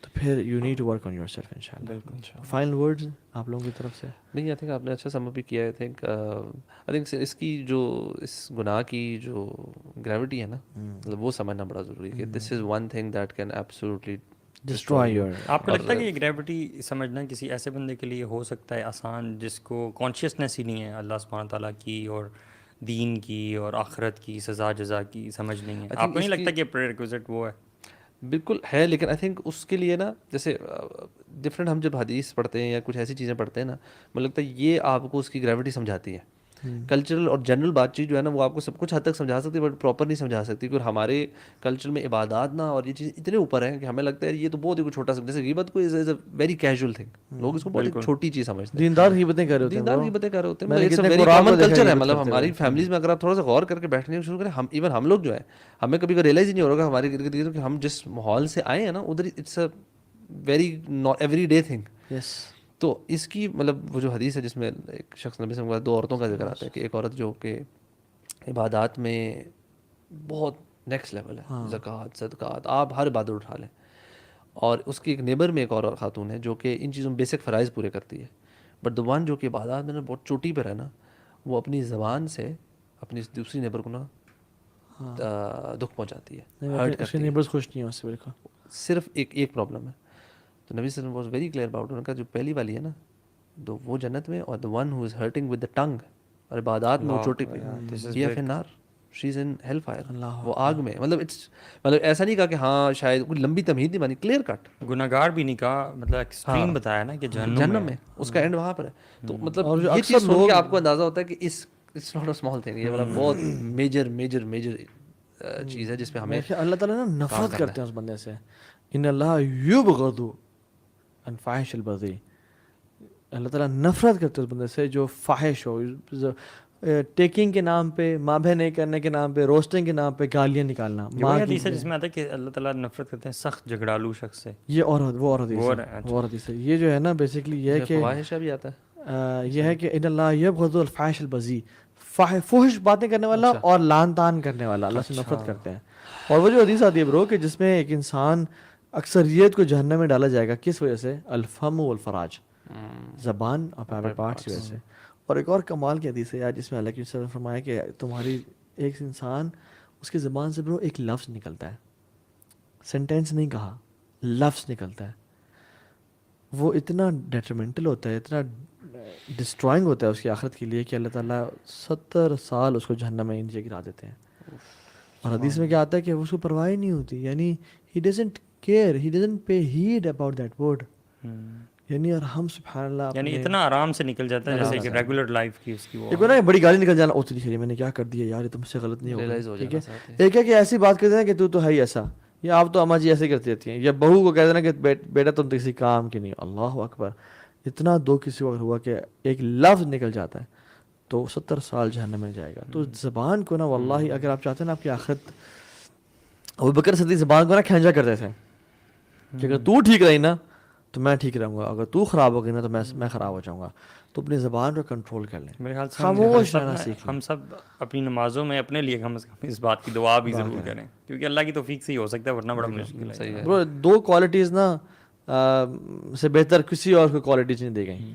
تو پھر you need to work on yourself انشاءاللہ. فائنل ورڈز آپ لوگوں کی طرف سے؟ نہیں, آئی تھنک آپ نے اچھا سم بھی کیا ہے. آئی تھنک اس کی جو اس گناہ کی جو گریوٹی ہے نا, مطلب وہ سمجھنا بڑا ضروری ہے کہ this is one thing that can absolutely destroy your. آپ کو لگتا ہے کہ یہ گریوٹی سمجھنا کسی ایسے بندے کے لیے ہو سکتا ہے آسان جس کو کانشیسنیس ہی نہیں ہے اللہ سبحانہ تعالیٰ کی اور دین کی اور آخرت کی سزا جزا کی سمجھ نہیں ہے؟ آپ کو نہیں لگتا کہ پریریکوزٹ وہ ہے؟ بالکل ہے, لیکن آئی تھنک اس کے لیے نا جیسے ڈفرینٹ ہم جب حدیث پڑھتے ہیں یا کچھ ایسی چیزیں پڑھتے ہیں نا, مجھے لگتا ہے یہ آپ کو اس کی گریوٹی سمجھاتی ہے. کلچرل اور جنرل بات چیت جو ہے نا وہ آپ کو سب کچھ حد تک سمجھا سکتی ہے بٹ پراپر نہیں سمجھا سکتی, کیونکہ ہمارے کلچر میں عبادات نا اور یہ چیز اتنے اوپر ہیں کہ ہمیں لگتا ہے یہ تو بہت ہی کچھ چھوٹا سا, جیسے غیبت کو از اے ویری کیجول تھنگ, لوگ اس کو بہت ایک چھوٹی چیز سمجھتے ہیں. دیندار غیبتیں کر رہے ہوتے ہیں, دیندار غیبتیں کر رہے ہوتے ہیں, it's a very common culture ہے. مطلب ہماری فیملیز میں اگر آپ تھوڑا سا غور کر کے بیٹھنے شروع کریں, ایون ہم لوگ جو ہے ہمیں کبھی ریئلائز ہی نہیں ہوگا ہمارے ارد گرد کہ ہم جس ماحول سے آئے ہیں نا ادھر it's a very everyday thing. Yes. تو اس کی مطلب وہ جو حدیث ہے جس میں ایک شخص نبی سے دو عورتوں کا ذکر آتا ہے کہ ایک عورت جو کہ عبادات میں بہت نیکسٹ لیول ہے, زکوٰۃ صدقات آپ ہر عبادت اٹھا لیں, اور اس کی ایک نیبر میں ایک اور خاتون ہے جو کہ ان چیزوں میں بیسک فرائض پورے کرتی ہے, بٹ دا ون جو کہ عبادات میں بہت چوٹی پر ہے نا, وہ اپنی زبان سے اپنی دوسری نیبر کو نا دکھ پہنچاتی ہے, ہرٹ کرتی ہے. نیبرز خوش نہیں ہیں اس سے بالکل. صرف ایک پرابلم ہے. تو نبی صلی اللہ علیہ وسلم واز ویری کلیئر اباؤٹ, ان کا جو پہلی والی ہے نا تو وہ جنت میں, اور the one who is hurting with the tongue, اور عبادات میں وہ چوٹی پہ, یہ فی النار, شی از ان ہیل فائر, وہ آگ میں. مطلب ایسا نہیں کہا کہ ہاں شاید کوئی لمبی تمہید نہیں بانی, کلیئر کٹ. گناہگار بھی نہیں کہا, مطلب ایکسٹریم بتایا نا کہ جہنم میں اس کا اینڈ وہاں پر ہے. تو مطلب یہ چیز سن کے آپ کو اندازہ ہوتا ہے کہ it's not a small thing, یہ مطلب بہت میجر میجر میجر چیز ہے جس پہ ہمیں اللہ تعالیٰ نا نفرت کرتے ہیں اس بندے سے. ان اللہ یبغض الفاحش البذیء, اللہ تعالیٰ نفرت کرتے ہیں اس بندے سے جو فاحش ہو, ٹیکنگ کے نام پہ, ماں بہن نہیں کرنے کے نام پہ, روسٹنگ کے نام پہ گالیاں نکالنا. یہ حدیث ہے جس میں آتا ہے کہ اللہ تعالیٰ نفرت کرتے ہیں سخت جھگڑالو شخص سے. یہ اور حدیث ہے. یہ جو ہے نا بیسکلی یہ ہے کہ فواحش بھی آتا ہے, یہ ہے کہ ان اللہ یبغض الفاحش البذیء, فحش باتیں کرنے والا اور لان تان کرنے والا, اللہ سے نفرت کرتے ہیں. اور وہ جو حدیث آتی ہے برو کہ جس میں ایک انسان اکثریت کو جہنم میں ڈالا جائے گا, کس وجہ سے؟ الفم والفراج, زبان اور پرائیویٹ پارٹس کی وجہ سے. اور ایک اور کمال کی حدیث ہے یار جس میں اللہ کے رسول نے فرمایا کہ تمہاری ایک انسان اس کی زبان سے برو ایک لفظ نکلتا ہے, سینٹینس نہیں کہا, لفظ نکلتا ہے, وہ اتنا ڈیٹرمنٹل ہوتا ہے, اتنا ڈسٹرائنگ ہوتا ہے اس کی آخرت کے لیے کہ اللہ تعالیٰ 70 سال اس کو جہنم میں نیچے گرا دیتے ہیں. اور حدیث میں کیا آتا ہے کہ اس کو پرواہ نہیں ہوتی, یعنی he doesn't care, he doesn't pay heed about that word. یعنی اور ہم سبحان اللہ یعنی اتنا آرام سے نکل جاتا ہے جیسے کہ ریگولر لائف کی اس کی وہ ایک نا بڑی گالی نکل جانا، او تیری خیری میں نے کیا کر دیا یار، یہ تم سے غلط نہیں ہوگا، ٹھیک ہے. ایک ہے کہ ایسی بات کرتے ہیں کہ تو ہے ہی ایسا، یا آپ تو اماں جی ایسے کرتی رہتی ہیں، یا بہو کو کہہ دینا کہ بیٹا تم تو کسی کام کی نہیں. اللہ اکبر، اتنا دو کسی وقت ہوا کہ ایک لفظ نکل جاتا ہے تو 70 سال جہنم میں جائے گا. تو زبان کو نا واللہ اگر آپ چاہتے ہیں نا آپ کی آخرت، ابوبکر صدیق زبان کو نا کھینچا کرتے تھے کہ اگر تو ٹھیک رہی نا تو میں ٹھیک رہوں گا، اگر تو خراب ہو گئی نا تو میں خراب ہو جاؤں گا. تو اپنی زبان کو کنٹرول کر لیں، میرے خیال سے خاموش رہنا سیکھ لیں. ہم سب اپنی نمازوں میں اپنے لیے کم از کم اس بات کی دعا بھی ضرور کریں، کیونکہ اللہ کی توفیق سے ہی ہو سکتا ہے، ورنہ بڑا مشکل ہے. برو دو کوالٹیز نا سے بہتر کسی اور کو کوالٹیز نہیں دی گئی،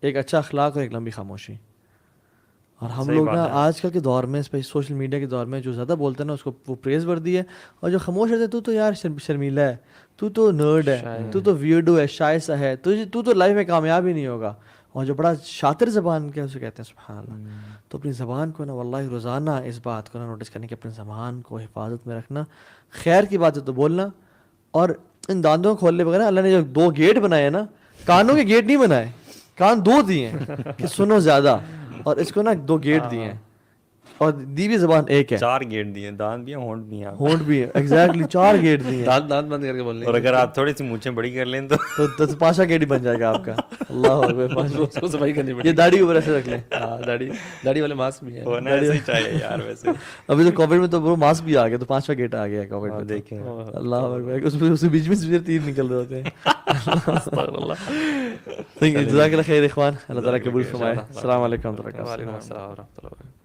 ایک اچھا اخلاق اور ایک لمبی خاموشی. اور ہم لوگ نا آج کل کے دور میں سوشل میڈیا کے دور میں جو زیادہ بولتے ہیں نا اس کو وہ پریز وردی ہے، اور جو خاموش رہتے تو یار شرمیلا ہے، تو نرڈ ہے، تو ویئرڈو ہے، شائع سا ہے، تو لائف میں کامیاب ہی نہیں ہوگا. اور جو بڑا شاطر زبان کے اسے کہتے ہیں سبحان اللہ. تو اپنی زبان کو نا واللہ روزانہ اس بات کو نا نوٹس کرنے کہ اپنی زبان کو حفاظت میں رکھنا، خیر کی بات ہے تو بولنا. اور ان داندوں کو کھولنے وغیرہ اللہ نے جو 2 گیٹ بنائے ہیں نا، کانوں کے گیٹ نہیں بنائے، کان 2 دیے ہیں کہ سنو زیادہ، اور اس کو نا 2 گیٹ دیے ہیں، اور دی بھی زبان ایک ہے. 4 گیٹ دیے، دانت بھی ہیں، ہونٹ بھی ہیں. ہونٹ بھی ہے، ایگزیکٹلی 4 گیٹ دیے ہیں. دانت بند کر کے بولنے، اور اگر آپ تھوڑی سی مونچھیں بڑی کر لیں تو 5واں گیٹ ہی بن جائے گا آپ کا. اللہ اکبر، 5 کو صفائی کرنی پڑے. یہ داڑھی اوپر ایسے رکھ لیں. داڑھی والے ماسک بھی ہیں، ہونا ایسا ہی چاہیے یار. ویسے ابھی تو کووڈ میں تو وہ ماسک بھی آ گیا، تو 5واں گیٹ آ گیا کووڈ میں. دیکھیں اللہ اکبر، اس بیچ میں 3 نکل رہے ہوتے ہیں. جزاک اللہ خیر اخوان، اللہ تعالیٰ قبول فرمائے. السلام علیکم و رحمۃ اللہ. وعلیکم السلام و رحمۃ اللہ.